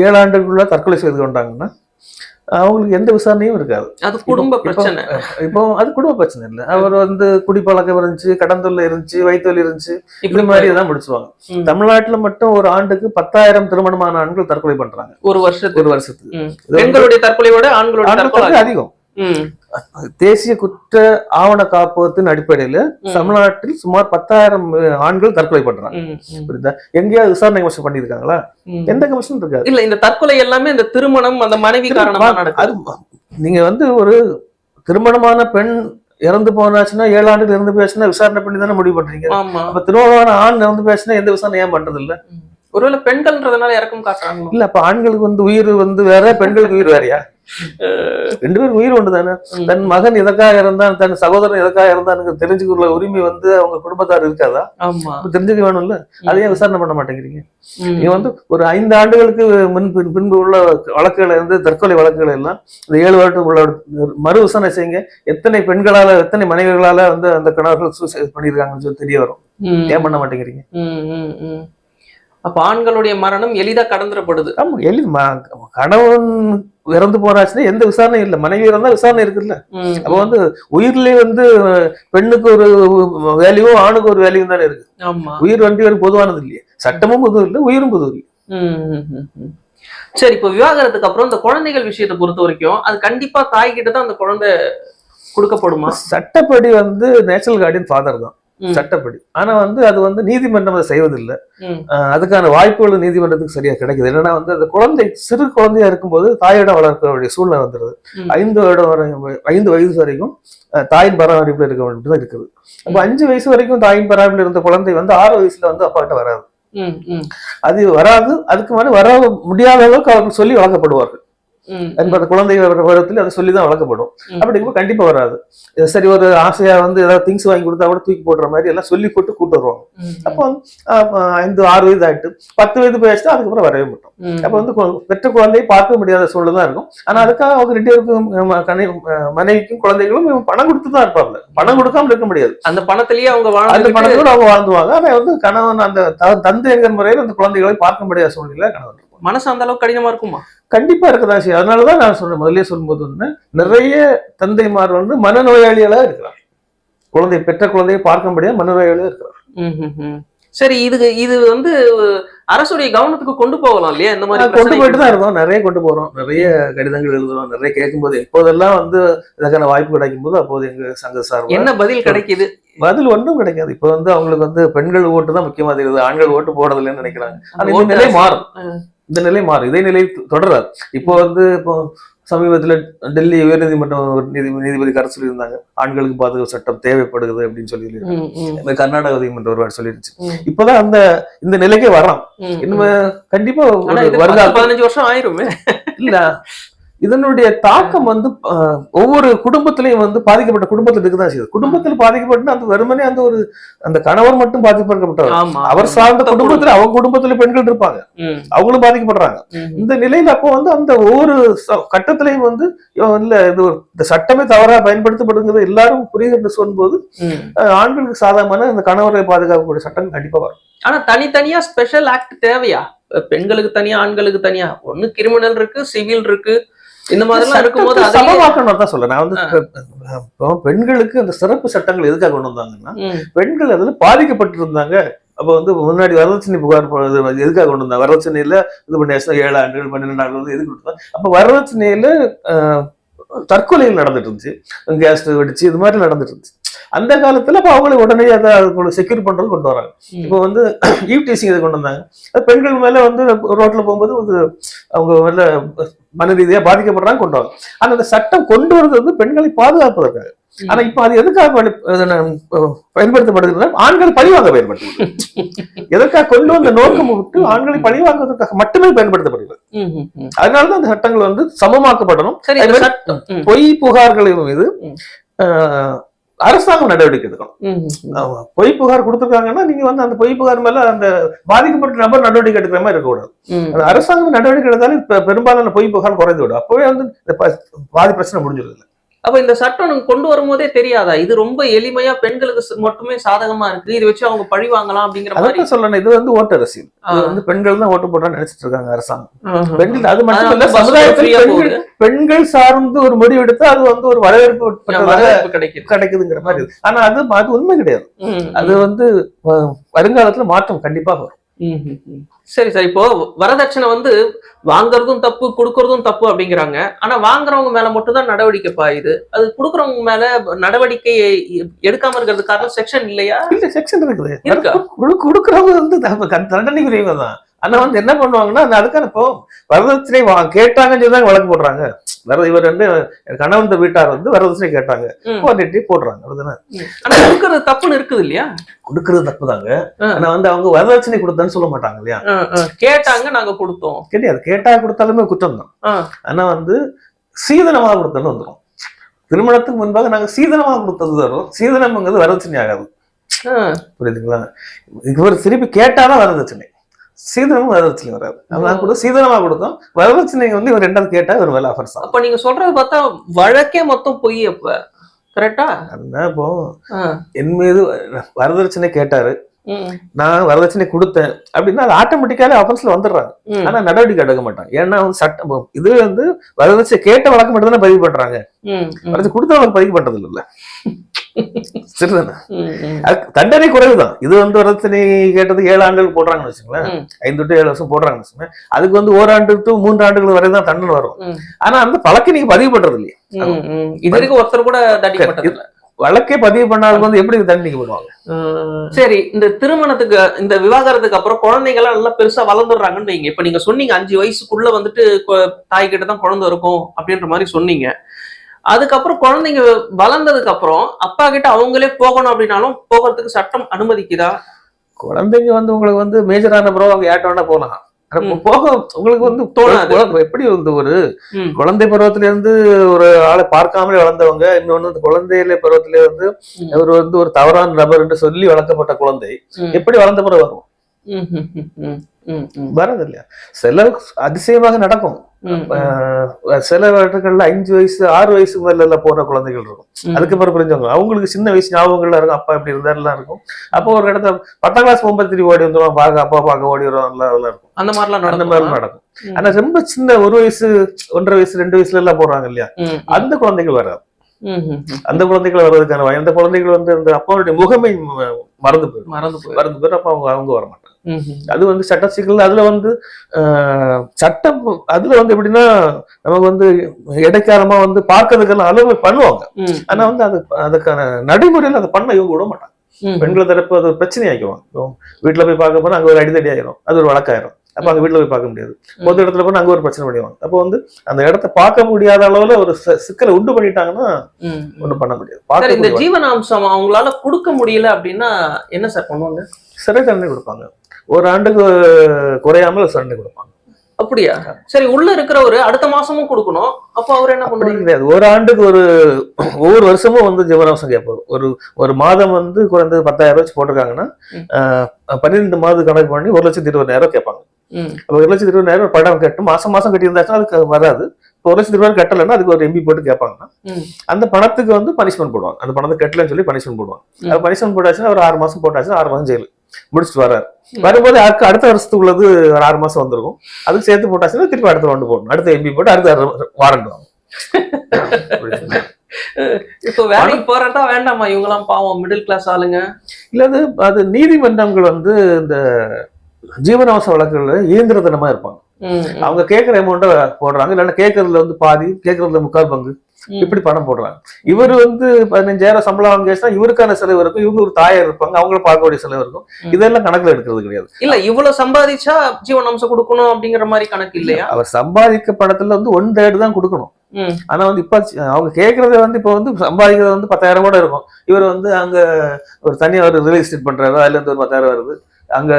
7 ஆண்டுக்குள்ள தற்கொலை செய்து கொண்டாங்கன்னா அவங்களுக்கு எந்த விசாரணையும் இருக்காது. அது குடும்ப பிரச்சனை. இப்போ அது குடும்ப பிரச்சனை இல்லை. அவர் வந்து குடிப்பழக்கம் இருந்துச்சு, கடன் தொல்லை இருந்துச்சு, வயிற்றுவலி இருந்துச்சு, இப்படி மாதிரி தான் முடிச்சுவாங்க. தமிழ்நாட்டுல மட்டும் ஒரு ஆண்டுக்கு 10,000 திருமணமான ஆண்கள் தற்கொலை பண்றாங்க ஒரு வருஷத்துக்கு. பெண்களுடைய தற்கொலையோட ஆண்களுடைய தற்கொலை அதிகம். தேசிய குற்ற ஆவண காப்பகத்தின் அடிப்படையில தமிழ்நாட்டில் சுமார் 10,000 ஆண்கள் தற்கொலை பண்றாங்க. புரியுதா? எங்கேயாவது விசாரணை கமிஷன் பண்ணிருக்காங்களா? எந்த கமிஷன் இருக்காது. இல்ல, இந்த தற்கொலை எல்லாமே இந்த திருமணம் அந்த மனைவி காரணமா நடக்குது. நீங்க வந்து ஒரு திருமணமான பெண் இறந்து போனாச்சுன்னா 7 ஆண்டுகள் இறந்து போயாச்சுன்னா விசாரணை பண்ணி தானே முடிவு பண்றீங்க. அப்ப திருமணமான ஆண் இறந்து போயாச்சுன்னா எந்த விசாரணை ஏன் பண்றது இல்ல? ஒருவேளை பெண்கள்ன்றதுனால இறக்கம் காட்டுறாங்க. இல்ல, அப்ப ஆண்களுக்கு வந்து உயிர் வந்து வேற, பெண்களுக்கு உயிர் வேறையா? 2 பேரும் உயிர் ஒன்று தானே. தன் மகன் எதற்காக இருந்தான், தன் சகோதரன் எதற்காக இருந்தான்னு தெரிஞ்சுக்குள்ள உரிமை வந்து அவங்க குடும்பத்தார் இருக்காதா? தெரிஞ்சுக்க வேணும்ல. அதையே விசாரணை பண்ண மாட்டேங்கிறீங்க. நீங்க வந்து ஒரு 5 ஆண்டுகளுக்கு பின்பு உள்ள வழக்குகளை வந்து தற்கொலை வழக்குகள் எல்லாம் இந்த 7 வருடத்துக்கு உள்ள மறு விசாரணை செய்யுங்க. எத்தனை பெண்களால எத்தனை மனைவிகளால வந்து அந்த கணவர்கள் சூசைட் பண்ணியிருக்காங்கன்னு சொல்லி தெரிய வரும். ஏன் பண்ண மாட்டேங்கிறீங்க? அப்ப ஆண்களுடைய மரணம் எளிதா கடந்துடப்படுது. ஆமா, கணவன் இறந்து போனாச்சுன்னா எந்த விசாரணையும் இல்லை. மனைவி இறந்தா விசாரணை இருக்குல்ல. அப்ப வந்து உயிர்லயே வந்து பெண்ணுக்கு ஒரு வேல்யூ, ஆணுக்கு ஒரு வேல்யூ தானே இருக்கு. உயிர் 2 பேரும் பொதுவானது இல்லையே. சட்டமும் பொது இல்லை, உயிரும் பொது இல்லை. சரி, இப்போ விவாகரத்துக்கு அப்புறம் இந்த குழந்தைகள் விஷயத்தை பொறுத்த வரைக்கும் அது கண்டிப்பா தாய் கிட்ட தான் அந்த குழந்தை கொடுக்கப்படுமா? சட்டப்படி வந்து நேச்சுரல் கார்டியன் ஃபாதர் தான் சட்டப்படி. ஆனா வந்து அது வந்து நீதிமன்றம் அதை செய்வதில்லை. அதுக்கான வாய்ப்புகள் நீதிமன்றத்துக்கு சரியா கிடைக்குது. என்னன்னா வந்து அந்த குழந்தை சிறு குழந்தையா இருக்கும்போது தாயோட வளர்க்க வேண்டிய சூழ்நிலை வந்துடுது. 5 வயது வரைக்கும் தாயின் பராமரிப்புல இருக்க வேண்டியது இருக்குது. அப்ப 5 வயசு வரைக்கும் தாயின் பராமரிப்புல இருந்த குழந்தை வந்து 6 வயசுல வந்து அப்பா கிட்ட வராது. அது வராது. அதுக்கு மேல வர முடியாத அளவுக்கு அவர்கள் சொல்லி வளர்க்கப்படுவார்கள். அந்த குழந்தை பருவத்தில் அதை சொல்லிதான் வளர்க்கப்படும். அப்படிங்கும்போது கண்டிப்பா வராது. சரி, ஒரு ஆசையா வந்து ஏதாவது திங்ஸ் வாங்கி கொடுத்தா கூட தூக்கி போடுற மாதிரி எல்லாம் சொல்லி போட்டு கூட்டு வருவாங்க. அப்போ 5-6 வயது ஆயிட்டு 10 வயது போயிடுச்சுன்னா அதுக்கப்புறம் வரவே மாட்டோம். அப்ப வந்து பெற்ற குழந்தையை பார்க்க முடியாத சூழ்நிலை தான் இருக்கும். ஆனா அதுக்காக அவங்க 2 பேருக்கும் மனைவிக்கும் குழந்தைகளும் பணம் கொடுத்துதான் இருப்பாங்க. பணம் கொடுக்காம இருக்க முடியாது. அந்த பணத்திலேயே அவங்க அந்த பணத்தோடு அவங்க வாழ்ந்துவாங்க. ஆனா வந்து கணவன் அந்த தந்தைங்கிற முறையில் அந்த குழந்தைகளை பார்க்க முடியாத சூழ்நிலை கணவன் மனசு அந்த அளவுக்கு கடினமா இருக்குமா? கண்டிப்பா இருக்கதான் செய்யும். அதனாலதான் நான் சொன்னேன், முதலே சொல்லும்போது வந்து நிறைய தந்தைமார் வந்து மனநோயாளிகளா இருக்கிறார். பெற்ற குழந்தையை பார்க்க முடியாது மனநோயாளியா இருக்கிறார். சரி, இது வந்து அரசுடைய கவனத்துக்கு கொண்டு போகலாம் இல்லையா? இந்த மாதிரி கொண்டு போயிட்டு தான் இருக்கோம். நிறைய கொண்டு போறோம். நிறைய கடிதங்கள் எழுதுறோம். நிறைய கேட்கும் போது எப்போதெல்லாம் வந்து இதற்கான வாய்ப்பு கிடைக்கும் போது அப்போது எங்க சங்க சார்பு என்ன பதில் கிடைக்குது? பதில் ஒன்றும் கிடைக்காது. இப்ப வந்து அவங்களுக்கு வந்து பெண்கள் ஓட்டு தான் முக்கியமா தெரியுது. ஆண்கள் ஓட்டு போடுறதில்லைன்னு நினைக்கிறாங்க. ஆனா இந்த நிலை மாறும். இந்த நிலை மாறும். இதே நிலை தொடராது. இப்போ சமீபத்துல டெல்லி உயர்நீதிமன்றம் நீதிபதி கருத்து சொல்லியிருந்தாங்க, ஆண்களுக்கு பாதுகாப்பு சட்டம் தேவைப்படுகிறது அப்படின்னு சொல்லி. கர்நாடக நீதிமன்றம் ஒரு வாட்டி சொல்லிருச்சு. இப்பதான் இந்த நிலைக்கே வரோம். இனிமே கண்டிப்பா 15 வருஷம் ஆயிருமே. இல்ல, இதனுடைய தாக்கம் வந்து ஒவ்வொரு குடும்பத்திலையும் வந்து பாதிக்கப்பட்ட குடும்பத்துல இருக்குதான் செய்யுது. குடும்பத்துல பாதிக்கப்பட்டு அந்த வெறுமனே அந்த கணவர் மட்டும் பாதிக்கப்பட்டவர், அவர் சார்ந்த குடும்பத்துல அவங்க குடும்பத்துல பெண்கள் இருப்பாங்க, அவங்களும் பாதிக்கப்படுறாங்க. இந்த நிலையில அப்போ வந்து அந்த ஒவ்வொரு கட்டத்திலையும் வந்து இல்ல இது இந்த சட்டமே தவறா பயன்படுத்தப்படுங்கிறது எல்லாரும் புரியுது என்று சொல்லும்போது ஆண்களுக்கு சாதகமான இந்த கணவரை பாதுகாக்கக்கூடிய சட்டம் கண்டிப்பா வரும். ஆனா தனித்தனியா ஸ்பெஷல் ஆக்ட் தேவையா? பெண்களுக்கு தனியா ஆண்களுக்கு தனியா? ஒண்ணு கிரிமினல் இருக்கு, சிவில் இருக்கு, இந்த மாதிரி இருக்கும்போது சமமாக்கணும் தான் சொல்ல. நான் வந்து பெண்களுக்கு அந்த சிறப்பு சட்டங்கள் எதுக்காக கொண்டு வந்தாங்கன்னா, பெண்கள் அதுல பாதிக்கப்பட்டு இருந்தாங்க. அப்ப வந்து முன்னாடி வரதட்சணை புகார் எதுக்காக கொண்டு வந்தாங்க? வரதட்சணையில இது பண்ணி 7 ஆண்டுகள் 12 ஆண்டுகள் எதுக்கு கொடுத்தாங்க? அப்ப வரதட்சணையில தற்கொலைகள் நடந்துட்டு இருந்துச்சு, கேஸ் வெடிச்சு இது மாதிரி நடந்துட்டு இருந்துச்சு. அந்த காலத்துல அப்ப அவங்களை உடனே அதை செக்யூர் பண்றது கொண்டு வராங்க. இப்போ வந்து ஈவ்டீசிங் இதை கொண்டு வந்தாங்க. பெண்கள் மேல வந்து ரோட்ல போகும்போது அவங்க மேல மன ரீதியா பாதிக்கப்படுறாங்க, கொண்டு வராங்க. ஆனா அந்த சட்டம் கொண்டு வருது வந்து பெண்களை பாதுகாப்பதற்காக. ஆனா இப்ப அது எதுக்காக பயன்படுத்தப்படுகிறது? ஆண்கள் பழிவாங்க பயன்படுத்துவது. எதற்காக கொண்டு வந்த நோக்கம் விட்டு ஆண்களை பழிவாங்குவதற்காக மட்டுமே பயன்படுத்தப்படுகிறது. அதனாலதான் அந்த சட்டங்கள் வந்து சமமாக்கப்படணும். பொய் புகார்களின் மீது அரசாங்கம் நடவடிக்கை எடுக்கணும். பொய் புகார் கொடுத்துருக்காங்கன்னா நீங்க வந்து அந்த பொய் புகார் மேல அந்த பாதிக்கப்பட்ட நபர் நடவடிக்கை எடுக்கிற மாதிரி இருக்கக்கூடாது. அரசாங்கம் நடவடிக்கை எடுத்தாலும் பெரும்பாலான பொய் புகார் குறைந்து விடும். அப்பவே வந்து பாதி பிரச்சனை முடிஞ்சிருது. அப்ப இந்த சட்டம் கொண்டு வரும்போதே தெரியாதா இது ரொம்ப எளிமையா பெண்களுக்கு மட்டுமே சாதகமா இருக்கு, இதை வச்சு அவங்க பழி வாங்கலாம் அப்படிங்கிற மாதிரி சொல்லணும்? இது வந்து ஓட்டு அரசியல். இது வந்து பெண்கள் தான் ஓட்டு போடுறான்னு நினைச்சிட்டு இருக்காங்க அரசாங்கம். பெண்கள் அது மட்டும் இல்ல, சமுதாயத்தில் பெண்கள் சார்ந்து ஒரு முடிவு எடுத்து அது வந்து ஒரு வரவேற்பு கிடைக்குதுங்கிற மாதிரி. ஆனா அது உண்மை கிடையாது. அது வந்து வருங்காலத்துல மாற்றம் கண்டிப்பாக வரும். சரி சரி, இப்போ வரதட்சணை வந்து வாங்குறதும் தப்பு, கொடுக்கறதும் தப்பு அப்படிங்கிறாங்க. ஆனா வாங்குறவங்க மேல மட்டும் தான் நடவடிக்கை பாயுது. அது கொடுக்கறவங்க மேல நடவடிக்கை எடுக்காம இருக்கிறது காரணம் செக்ஷன் இல்லையா? இல்ல, செக்ஷன் இருக்குது. கொடுக்கறவங்க வந்து தண்டனைக்குரியவங்க தான். ஆனா வந்து என்ன பண்ணுவாங்கன்னா அதுக்கான இப்போ வரதட்சணை கேட்டாங்கன்னு சொல்லி தான் வழக்கு போடுறாங்க. இவர் வந்து கணவன் வீட்டார் வந்து வரதட்சணை கேட்டாங்க, போடுறாங்க. கொடுக்கறது தப்புன்னு இருக்குது இல்லையா? கொடுக்கறது தப்பு தாங்க. ஆனா வந்து அவங்க வரதட்சணை கொடுத்தான்னு சொல்ல மாட்டாங்க இல்லையா? கேட்டாங்க, நாங்க கொடுத்தோம் கிடையாது. கேட்டா கொடுத்தாலுமே குற்றம் தான். ஆனா வந்து சீதனமாக கொடுத்தோன்னு வந்துடும். திருமணத்துக்கு முன்பாக நாங்க சீதனமாக கொடுத்தது தரும். சீதனம்ங்கிறது வரதட்சணை ஆகாது. புரியுதுங்களா? இவர் திருப்பி கேட்டாதான் வரதட்சணை. சீதனமும் வரதட்சணை வராது. நான் கூட சீதனமா கொடுத்தோம். வரதட்சணை வந்து இவர் 2வது கேட்டா ஒரு வேலை ஆஃபர்ஸ். அப்ப நீங்க சொல்றது பார்த்தா வழக்கே மொத்தம் பொய். அப்ப கரெக்டா? இப்போ என் மீது வரதட்சணை கேட்டாரு, நான் வரதட்சணை கொடுத்தேன் அப்படின்னா அது ஆட்டோமேட்டிக்காலே ஆஃபர்ஸ்ல வந்துடுறாங்க. ஆனா நடவடிக்கை எடுக்க மாட்டாங்க. ஏன்னா சட்டம் இது வந்து வரதட்சணை கேட்ட வழக்கு மட்டும் தானே பதிவு பண்றாங்க. கொடுத்தவங்க பதிவு பண்றது இல்ல. சரிதானே? ம், ம், தண்டனை குறைவுதான். இது வந்து வரதட்சணை கேட்டது 7 ஆண்டுகள் போடுறாங்கன்னு வச்சுங்களேன், ம், 5 to 7 வருஷம் போடுறாங்கன்னு வச்சுக்கோங்க. அதுக்கு வந்து 1 ஆண்டு to 3 ஆண்டுகள் வரை தான் தண்டனை வரும். ம், ஆனா அந்த வழக்கை நீங்க பதிவு பண்றது இல்லையா? ம், ம். இது வரைக்கும் ஒருத்தர் கூட தண்டிக்கப்பட்டது இல்ல. வழக்கே பதிவு பண்ணாலும் வந்து எப்படி தண்டிக்கப்படுவாங்க? சரி, இந்த திருமணத்துக்கு இந்த விவாகரத்துக்கு அப்புறம் குழந்தைகள் நல்லா பெருசா வளர்ந்துடுறாங்கன்னு வைங்க. இப்ப நீங்க சொன்னீங்க 5 வயசுக்குள்ள வந்துட்டு தாய் கிட்ட தான் குழந்தை இருக்கும் அப்படின்ற மாதிரி சொன்னீங்க. அதுக்கப்புறம் குழந்தைங்க வளர்ந்ததுக்கு அப்புறம் அப்பா கிட்ட அவங்களே போகணும் அப்படின்னாலும் போகிறதுக்கு சட்டம் அனுமதிக்குதா? குழந்தைங்க வந்து உங்களுக்கு வந்து மேஜர் ஆன பிறகு அவங்க ஏட்ட வேணா போகலாம். ஆனா போக உங்களுக்கு வந்து தோணாது. எப்படி வந்து ஒரு ம், குழந்தை பருவத்தில இருந்து ஒரு ஆளை பார்க்காமலே வளர்ந்தவங்க, இன்னொன்னு வந்து குழந்தையில பருவத்திலே வந்து ம், அவர் வந்து ஒரு தவறான நபர் என்று சொல்லி வளர்க்கப்பட்ட குழந்தை ம், எப்படி வளர்ந்த பிறகு வரும்? ம், ம், ம், ம், ம், வராது இல்லையா? சில அதிசயமாக நடக்கும். ம், சில இடங்கள்ல 5 வயசு 6 வயசு மேல போற குழந்தைகள் இருக்கும். ம். அதுக்கப்புறம் புரிஞ்சவங்க அவங்களுக்கு சின்ன வயசு ஞாபகங்கள்லாம் இருக்கும். அப்பா இப்படி இருந்தாருலாம் இருக்கும். அப்போ ஒரு இடத்துல 10ஆம் கிளாஸ் போகும்போது திரும்பி ஓடி வந்துருவான், பார்க்க அப்பா பார்க்க ஓடி வருவாங்க, அதெல்லாம் இருக்கும். அந்த மாதிரிலாம் அந்த நடக்கும். மாதிரி நடக்கும். ம், ஆனா ரொம்ப சின்ன 1 வயசு 1.5 வயசு 2 வயசுல எல்லாம் போறாங்க இல்லையா? ம், ம், அந்த குழந்தைகள் வராது. ம், ம், ம். அந்த குழந்தைகள் வர்றதுக்கான அந்த குழந்தைகள் வந்து இந்த அப்பாவுடைய முகமை மறந்து போயிடும். மறந்து போய். மறந்து போயிடும். அப்ப அவங்க வர மாட்டாங்க. ம், ம், அது வந்து சட்ட சிக்கல். அதுல வந்து சட்டம் அதுல வந்து எப்படின்னா நமக்கு வந்து இடைக்காலமா வந்து பார்க்கறதுக்கெல்லாம் அளவு பண்ணுவாங்க. ம், ஆனா வந்து அதுக்கான நடைமுறையில அதை பண்ண இவங்க விட மாட்டாங்க. ம், பெண்கள் தரப்பு அது ஒரு பிரச்சனை ஆக்கிடுவாங்க. இப்போ வீட்டுல போய் பார்க்க போனா அங்க ஒரு அடிதடி ஆயிரும், அது ஒரு வழக்காயிரும். அப்ப அங்க வீட்டுல போய் பார்க்க முடியாது. பொது இடத்துல போனா அங்க ஒரு பிரச்சனை பண்ணிடுவாங்க. அப்போ வந்து அந்த இடத்த பார்க்க முடியாத அளவுல ஒரு சிக்கலை உண்டு பண்ணிட்டாங்கன்னா ம். ஒண்ணும் பண்ண முடியாது. சார், இந்த பார்க்க ஜீவனாம்சம் அவங்களால கொடுக்க முடியல அப்படின்னா என்ன சார் பண்ணுவாங்க? சிறை தண்டனை கொடுப்பாங்க. 1 ஆண்டுக்கு குறையாமல் தண்டனை கொடுப்பாங்க. அப்படியா? சரி, உள்ள இருக்கிறவரு அடுத்த மாசமும் கொடுக்கணும். அப்போ அவர் என்ன அப்படி பண்ணுவாரு? கிடையாது. 1 ஆண்டுக்கு ஒவ்வொரு வருஷமும் வந்து ஜீவனாம்சம் கேட்பாரு. ஒரு மாதம் வந்து குறைந்தது 10,000 ரூபாய் போட்டிருக்காங்கன்னா ம். 12 மாதம் கணக்கு பண்ணி 1,20,000 கேட்பாங்க. ம், அப்ப 1,20,000 படம் கட்டும் மாசம் மாசம் கட்டியிருந்தாச்சுன்னா அதுக்கு வராது. இப்போ 1,20,000 கட்டலைன்னா அதுக்கு ஒரு எம்பி போட்டு கேட்பாங்கன்னா ம், அந்த பணத்துக்கு வந்து பனிஷ்மெண்ட் போடுவாங்க. அந்த பணத்தை கட்டலன்னு சொல்லி பனிஷ்மெண்ட் போடுவாங்க. ம். அது பனிஷ்மெண்ட் போட்டாச்சுன்னா ஒரு 6 மாசம் போட்டாச்சுன்னா 6 மாசம் ஜெயிலு முடிச்சுட்டு வராரு. ம். வரும்போது அடுத்த வருஷத்துக்குள்ளது ஒரு 6 மாசம் வந்திருக்கும். அதுக்கு சேர்த்து போட்டாச்சுன்னா திருப்பி அடுத்த ரவுண்டு போடணும். அடுத்த எம்பி போட்டு அடுத்த வாரண்ட் வாங்க. இப்போ வேலைக்கு போறதா வேண்டாமா? இவங்கெல்லாம் பாவம் மிடில் கிளாஸ் ஆளுங்க. இல்ல அது நீதிமன்றங்கள் வந்து இந்த ஜீவனாம்ச வழக்குகள்ல இயந்திரத்தனமா இருப்பாங்க. ம், ம், அவங்க கேட்கிற அமௌண்ட்டை போடுறாங்க, இல்லைன்னா கேட்கறதுல வந்து பாதி, கேட்கறதுல 3/4 பங்கு ம். இப்படி பணம் போடுறாங்க. இவர் வந்து 15,000 சம்பளம் வாங்கிச்சுன்னா இவருக்கான செலவு இருக்கும், இவங்க ஒரு தாயார் இருப்பாங்க, அவங்கள பார்க்க வேண்டிய செலவு இருக்கும். ம். இதெல்லாம் கணக்குல எடுக்கிறது கிடையாது. இல்ல, இவ்வளவு சம்பாதிச்சா ஜீவனாம்சம் கொடுக்கணும் அப்படிங்கிற மாதிரி கணக்கு இல்லையா? அவர் சம்பாதிக்க பணத்துல வந்து 1/3 தான் கொடுக்கணும். ம், ஆனா வந்து இப்ப அவங்க கேட்கறத வந்து இப்ப வந்து சம்பாதிக்கிறது வந்து 10,000 கூட இருக்கும். இவர் வந்து அங்க ஒரு தனியா ஒரு ரியல் எஸ்டேட் பண்றாரு, அதுல இருந்து ஒரு 10,000 வருது. அங்க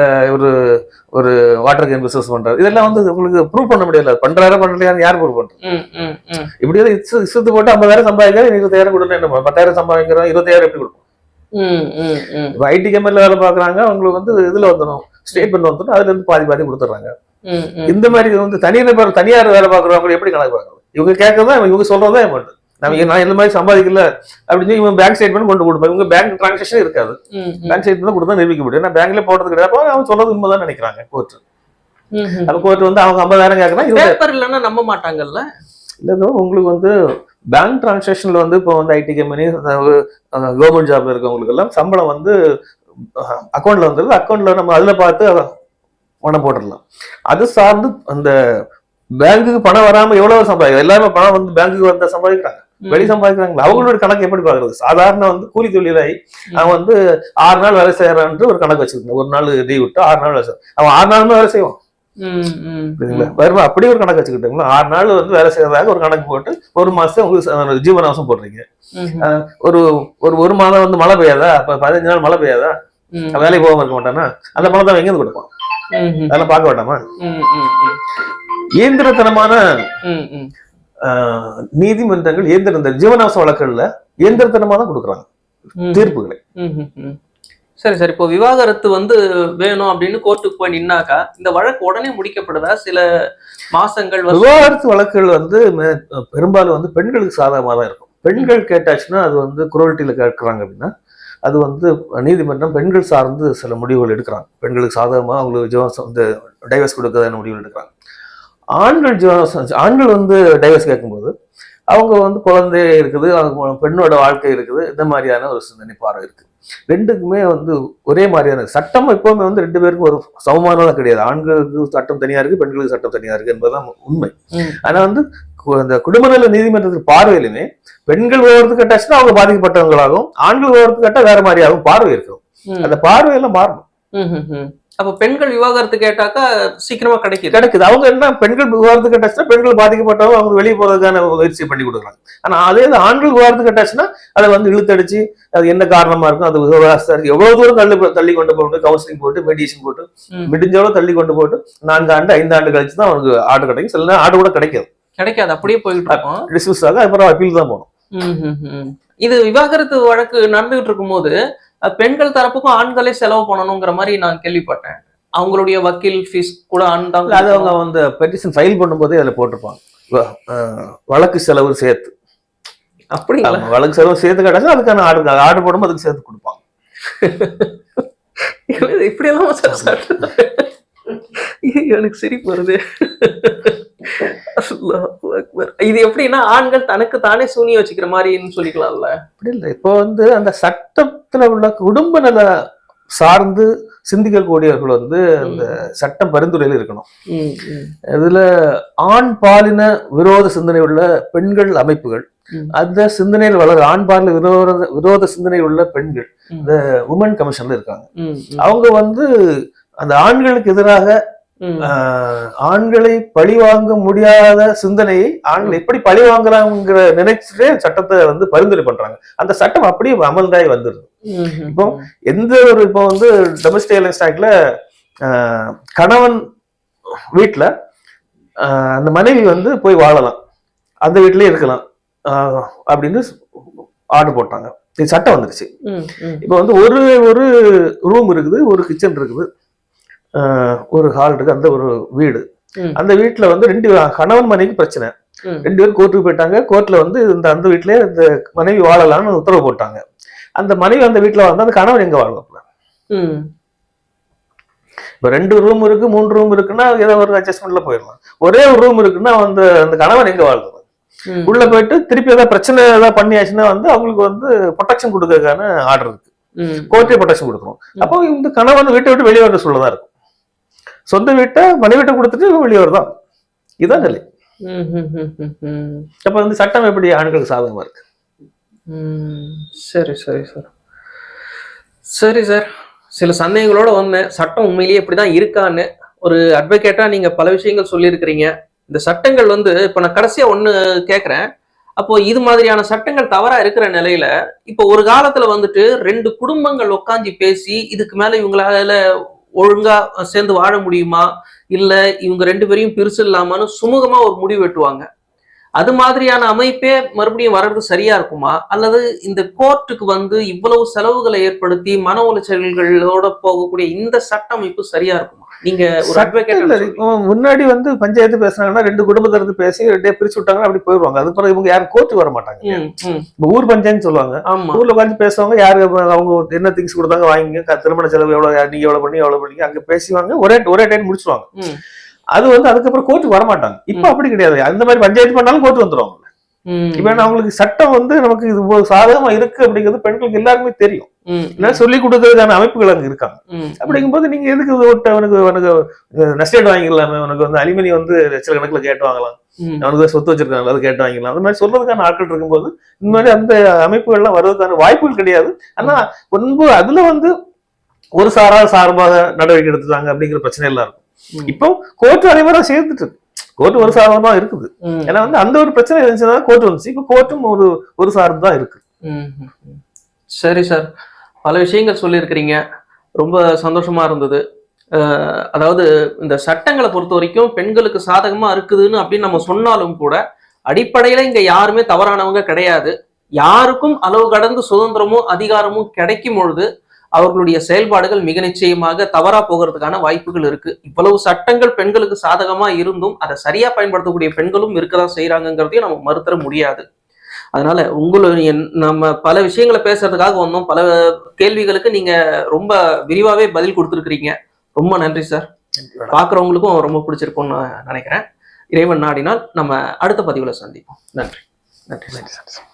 ஒரு வாட்டர் கேன் பிசினஸ் பண்றாரு. இதெல்லாம் வந்து உங்களுக்கு ப்ரூவ் பண்ண முடியல. பண்றாரா பண்ணலையா யார் ப்ரூவ் பண்றது? ம், ம், ம், இப்படி இசுத்து போட்டு 50,000 சம்பாதிக்கிறாரு, 20,000 கொடுத்தா என்ன பண்ணுவோம்? 10,000 சம்பாதிக்கிறோம், 20,000 எப்படி கொடுப்போம்? ம், ம், ம், இப்போ ஐடி கம்பெனில வேலை பாக்குறாங்க, அவங்களுக்கு வந்து இதுல வந்துடும், ஸ்டேட்மெண்ட் வந்துடும், அதுல இருந்து பாதி பாதி கொடுத்துட்றாங்க. ம், ம். இந்த மாதிரி வந்து தனியார் வேலை பாக்குறவங்க எப்படி கணக்கு பாக்குறது? இவங்க கேட்கறதா இவங்க சொல்றதா அமௌண்ட். நான் இந்த மாதிரி சம்பாதிக்கல அப்படின்னு இவங்க பேங்க் ஸ்டேட்மெண்ட் கொண்டு கொடுப்பாங்க. இவங்க பேங்க் டிரான்சாக்ஷன் இருக்காது. ம், ம், பேங்க் ஸ்டேட்மெண்ட் கொடுத்தா நிரூபிக்க முடியும். ஏன்னா பேங்க்ல போடுறது கிடையாது. அப்ப அவன் சொல்றது உண்மைதான் நினைக்கிறாங்க கோர்ட். ம், ம். அப்ப கோர்ட் வந்து அவங்க 50,000 கேட்கறாங்க. பேப்பர் இல்லைன்னா நம்ப மாட்டாங்கல்ல. இல்ல உங்களுக்கு வந்து பேங்க் டிரான்சாக்ஷன்ல வந்து இப்போ வந்து ஐடி கம்பெனி கவர்மெண்ட் ஜாப்ல இருக்கவங்களுக்கு எல்லாம் சம்பளம் வந்து அக்கௌண்ட்ல வந்துருது. அக்கௌண்ட்ல நம்ம அதுல பார்த்து பணம் போட்டுடலாம். அது சார்ந்து அந்த பேங்குக்கு பணம் வராம எவ்வளவு சம்பாதிக்கிறாங்க? எல்லாருமே பணம் வந்து பேங்குக்கு வந்தா சம்பாதிக்கிறாங்க, வெளி சம்பாதிக்கிறாங்க. அவங்களோட கணக்கு எப்படி பாக்குறது? சாதாரண வந்து கூலி தொழிலாளி அவன் வந்து 6 நாள் வேலை செய்யறான்ட்டு ஒரு கணக்கு வச்சிருக்காங்க. ஒரு நாள் லீவ் விட்டு 6 நாள் வேலை செய்வான். அவன் 6 நாளுமே வேலை செய்வான். வருமா அப்படி ஒரு கணக்கு வச்சுக்கிட்டீங்களா? 6 நாள் வந்து வேலை செய்யறதாக ஒரு கணக்கு போட்டு 1 மாசம் உங்களுக்கு ஜீவனாம்சம் போடுறீங்க. ஒரு மாதம் வந்து மழை பெய்யாதா? அப்ப 15 நாள் மழை பெய்யாதா? வேலைக்கு போகாம இருக்க மாட்டானா? அந்த பணம் தான் எங்க இருந்து கொடுப்பான்? அதெல்லாம் பார்க்க வேண்டாமா? இயந்திரத்தனமான நீதிமன்றங்கள் இந்த ஜீவனாம்ச வழக்குகள்ல இயந்திரத்தனமா தான் கொடுக்குறாங்க தீர்ப்புகளை. சரி சரி, இப்போ விவாகரத்து வந்து வேணும் அப்படின்னு கோர்ட்டுக்கு போய் நின்னாக்கா இந்த வழக்கு உடனே முடிக்கப்படுதா? சில மாசங்கள் விவாகரத்து வழக்குகள் வந்து பெரும்பாலும் வந்து பெண்களுக்கு சாதகமாக தான் இருக்கும். பெண்கள் கேட்டாச்சுன்னா அது வந்து குரோல்ட்டியில கேட்கறாங்க அப்படின்னா அது வந்து நீதிமன்றம் பெண்கள் சார்ந்து சில முடிவுகள் எடுக்கிறாங்க. பெண்களுக்கு சாதகமாக அவங்களுக்கு இந்த டைவர்ஸ் கொடுக்கறதான முடிவுகள் எடுக்கிறாங்க. ஆண்கள் வந்து டைவர்ஸ் கேட்கும்போது அவங்க வந்து குழந்தை இருக்குது, அவங்க பெண்ணோட வாழ்க்கை இருக்குது, இந்த மாதிரியான ஒரு சிந்தனை பார்வை இருக்கு. ரெண்டுக்குமே வந்து ஒரே மாதிரியான சட்டம் எப்பவுமே வந்து ரெண்டு பேருக்கும் ஒரு சமமானதான் கிடையாது. ஆண்களுக்கு சட்டம் தனியா இருக்கு, பெண்களுக்கு சட்டம் தனியா இருக்கு என்பதுதான் உண்மை. ஆனா வந்து இந்த குடும்ப நல நீதிமன்றத்துக்கு பார்வையிலுமே பெண்கள் விவரத்துக்கு கட்டாச்சுன்னா அவங்க பாதிக்கப்பட்டவங்களாகவும், ஆண்கள் விவரத்துக்கு கட்ட வேற மாதிரியாகவும் பார்வை இருக்கும். அந்த பார்வையெல்லாம் மாறணும். அப்ப பெண்கள் விவாகரத்து கேட்டாக்கா சீக்கிரமா கிடைக்குது. அவங்க என்ன பெண்கள் விவாகரத்து கேட்டாச்சுன்னா பெண்கள் பாதிக்கப்பட்டவங்க அவங்க வெளியே போறதுக்கான முயற்சி பண்ணி கொடுக்குறாங்க. ஆனா அதே ஆண்கள் விவாகரத்து கேட்டாச்சுன்னா அதை வந்து இழுத்தடிச்சு அது என்ன காரணமா இருக்கும், அது எவ்வளவு தூரம் தள்ளி கொண்டு போட்டு கவுன்சிலிங் போட்டு மெடிசன் போட்டு முடிஞ்சவளவு தள்ளி கொண்டு போட்டு 4 ஆண்டு 5 ஆண்டு கழிச்சு தான் அவனுக்கு ஆர்டர் கிடைக்கும். சில நேரம் ஆர்டர் கூட கிடைக்காது, அப்படியே போயிட்டு இருக்கும். டிஸ்மிஸ் ஆக அப்புறம் அப்பீல் தான் போகணும். இது விவாகரத்து வழக்கு நடந்துகிட்டு இருக்கும் போது பெண்கள் தரப்புக்கும் ஆண்களே செலவு பண்ணணுங்கிற மாதிரி நான் கேள்விப்பட்டேன். அவங்களுடைய வக்கீல் ஃபீஸ் கூட ஆண் தான். அது அவங்க வந்து பெட்டிஷன் ஃபைல் பண்ணும்போதே அதில் போட்டிருப்பாங்க, வழக்கு செலவு சேர்த்து. அப்படி வழக்கு செலவு சேர்த்து கிடைச்சா அதுக்கான ஆர்டர் போடும்போது அதுக்கு சேர்த்து கொடுப்பாங்க. இப்படி எல்லாம் எனக்கு சிரிப்பு வருது. இது எப்படின்னா ஆண்கள் தனக்கு தானே சூனியம் வச்சுக்கிற மாதிரின்னு சொல்லிக்கலாம்ல. அப்படி இல்லை, இப்போ வந்து அந்த சட்டத்துல உள்ள குடும்ப நல சார்ந்து சிந்திக்கக்கூடியவர்கள் வந்து அந்த சட்டம் பரிந்துரையில் இருக்கணும். இதுல ஆண் பாலின விரோத சிந்தனை உள்ள பெண்கள் அமைப்புகள், அந்த சிந்தனையில் வளர ஆண் பாலின விரோத சிந்தனை உள்ள பெண்கள் இந்த உமன் கமிஷன்ல இருக்காங்க. அவங்க வந்து அந்த ஆண்களுக்கு எதிராக ஆண்களை பழி வாங்க முடியாத சிந்தனையை ஆண்கள் எப்படி பழி வாங்கலாம்ங்கிற நினைச்சுட்டே சட்டத்தை வந்து பரிந்துரை பண்றாங்க. அந்த சட்டம் அப்படியே அமல்தாய் வந்துடுது. இப்போ எந்த ஒரு இப்போ வந்து டொமஸ்டிக் வயலன்ஸ் ஆக்ட்ல கணவன் வீட்டுல அந்த மனைவி வந்து போய் வாழலாம், அந்த வீட்லயே இருக்கலாம் அப்படின்னு ஆர்டர் போட்டாங்க. இது சட்டம் வந்துருச்சு. இப்போ வந்து ஒரு ரூம் இருக்குது, ஒரு கிச்சன் இருக்குது, ஒரு ஹால் இருக்கு, அந்த ஒரு வீடு. அந்த வீட்டுல வந்து 2 கணவன் மனைவிக்கு பிரச்சனை. 2 பேரும் கோர்ட்டுக்கு போயிட்டாங்க. கோர்ட்ல வந்து அந்த வீட்லயே இந்த மனைவி வாழலாம்னு உத்தரவு போட்டாங்க. அந்த மனைவி அந்த வீட்டுல வாழ்ந்தா அந்த கணவன் எங்க வாழ்வாப்ல? இப்ப 2 ரூம் இருக்கு, 3 ரூம் இருக்குன்னா ஏதோ ஒரு அட்ஜஸ்ட்மெண்ட்ல போயிடலாம். ஒரே ஒரு ரூம் இருக்குன்னா அந்த கணவன் எங்க வாழ்றது? உள்ள போயிட்டு திருப்பி ஏதாவது பிரச்சனை ஏதாவது பண்ணியாச்சுன்னா வந்து அவங்களுக்கு வந்து ப்ரொடெக்ஷன் கொடுக்கறதுக்கான ஆர்டர் இருக்கு. கோர்ட்டே ப்ரொடெக்ஷன் கொடுக்கணும். அப்போ இந்த கணவன் வீட்டை விட்டு வெளியே வர சொல்லதான் இருக்கும். சொந்த வீட்டை மனைவி வீட்டை கொடுத்துட்டு வெளியே தான். இதுதான் நிலை. அப்ப வந்து சட்டம் எப்படி ஆண்களுக்கு சாதகமா இருக்கு? சரி சரி சார். சரி சார், சில சந்தேகங்களோட வந்தேன். சட்டம் உண்மையிலேயே இப்படிதான் இருக்கான்னு ஒரு அட்வொகேட்டா நீங்க பல விஷயங்கள் சொல்லியிருக்கிறீங்க. இந்த சட்டங்கள் வந்து இப்ப நான் கடைசியா ஒண்ணு கேக்குறேன். அப்போ இது மாதிரியான சட்டங்கள் தவறா இருக்கிற நிலையில இப்போ ஒரு காலத்துல வந்துட்டு 2 குடும்பங்கள் உட்காந்து பேசி இதுக்கு மேல இவங்களால ஒழுங்கா சேர்ந்து வாழ முடியுமா, இல்ல இவங்க 2 பேரையும் பிரிச்சு இல்லாமனு சுமூகமா ஒரு முடிவு வெட்டுவாங்க. அது மாதிரியான அமைப்பே மறுபடியும் வர்றது சரியா இருக்குமா, அல்லது இந்த கோர்ட்டுக்கு வந்து இவ்வளவு செலவுகளை ஏற்படுத்தி மன உளைச்சல்களோட போகக்கூடிய இந்த சட்ட அமைப்பு சரியா இருக்குமா? நீங்க ஒரு அட்வொகேட் முன்னாடி வந்து பஞ்சாயத்து பேசுனாங்கன்னா 2 குடும்பத்தை இருந்து பேசி 2 பிரிச்சு விட்டாங்கன்னா அப்படி போயிடுவாங்க. அது பிறகு இவங்க யாரும் கோர்ட்டுக்கு வர மாட்டாங்க. ஊர் பஞ்சாயத்து சொல்லுவாங்க. ஊர்ல உட்காந்து பேசுவாங்க, யாரு அவங்க என்ன திங்ஸ் கொடுத்தாங்க வாங்கிங்க, திருமண செலவு எவ்வளவு, நீங்க எவ்வளவு பண்ணி அங்க பேசுவாங்க, ஒரே டைம் முடிச்சுவாங்க. அது வந்து அதுக்கப்புறம் கோர்ட்டுக்கு வரமாட்டாங்க. இப்ப அப்படி கிடையாது. அந்த மாதிரி பஞ்சாயத்து பண்ணாலும் கோர்ட்டு வந்துருவாங்க. இப்ப அவங்களுக்கு சட்டம் வந்து நமக்கு இது சாதகமா இருக்கு அப்படிங்கிறது பெண்களுக்கு எல்லாருக்குமே தெரியும். சொல்லி கொடுக்கறதுக்கான அமைப்புகள் அங்க இருக்காங்க. அப்படிங்கும்போது நீங்க எதுக்கு உனக்கு நஷ்டேட் வாங்கிக்கலாமே, உனக்கு வந்து அலிமணி வந்து லட்ச கணக்குல கேட்டு வாங்கலாம், அவனுக்கு சொத்து வச்சிருக்காங்க அது கேட்டு வாங்கிக்கலாம், அந்த மாதிரி சொல்றதுக்கான ஆட்கள் இருக்கும்போது இந்த மாதிரி அந்த அமைப்புகள்லாம் வருவதற்கான வாய்ப்புகள் கிடையாது. ஆனா முன்பு அதுல வந்து ஒரு சார்பாக நடவடிக்கை எடுத்துட்டாங்க அப்படிங்கிற பிரச்சனை எல்லாம் இருக்கும். இப்போ கோர்ட் அனைவரும் சேர்ந்துட்டு இருக்கு. கோர்ட் ஒரு சார்பா இருக்குது. ஏன்னா வந்து அந்த ஒரு பிரச்சனை இருந்துச்சுன்னா கோர்ட் வந்துச்சு. இப்போ கோர்ட்டும் ஒரு சார்பு தான் இருக்கு. சரி சார், பல விஷயங்கள் சொல்லியிருக்கிறீங்க, ரொம்ப சந்தோஷமா இருந்தது. அதாவது இந்த சட்டங்களை பொறுத்த வரைக்கும் பெண்களுக்கு சாதகமா இருக்குதுன்னு அப்படின்னு நம்ம சொன்னாலும் கூட அடிப்படையில இங்க யாருமே தவறானவங்க கிடையாது. யாருக்கும் அளவு கடந்து சுதந்திரமும் அதிகாரமும் கிடைக்கும் பொழுது அவர்களுடைய செயல்பாடுகள் மிக நிச்சயமாக தவறா போகிறதுக்கான வாய்ப்புகள் இருக்கு. இவ்வளவு சட்டங்கள் பெண்களுக்கு சாதகமா இருந்தும் அதை சரியா பயன்படுத்தக்கூடிய பெண்களும் இருக்கதான் செய்யறாங்கிறதையும் நம்ம மறுத்தர முடியாது. அதனால நம்ம பல விஷயங்களை பேசுறதுக்காக வந்தோம். பல கேள்விகளுக்கு நீங்க ரொம்ப விரிவாவே பதில் கொடுத்துருக்கிறீங்க. ரொம்ப நன்றி சார். பாக்குறவங்களுக்கும் ரொம்ப பிடிச்சிருக்கும்னு நினைக்கிறேன். இறைவன் நாடினால் நம்ம அடுத்த பதிவுல சந்திப்போம். நன்றி. நன்றி சார். நன்றி சார்.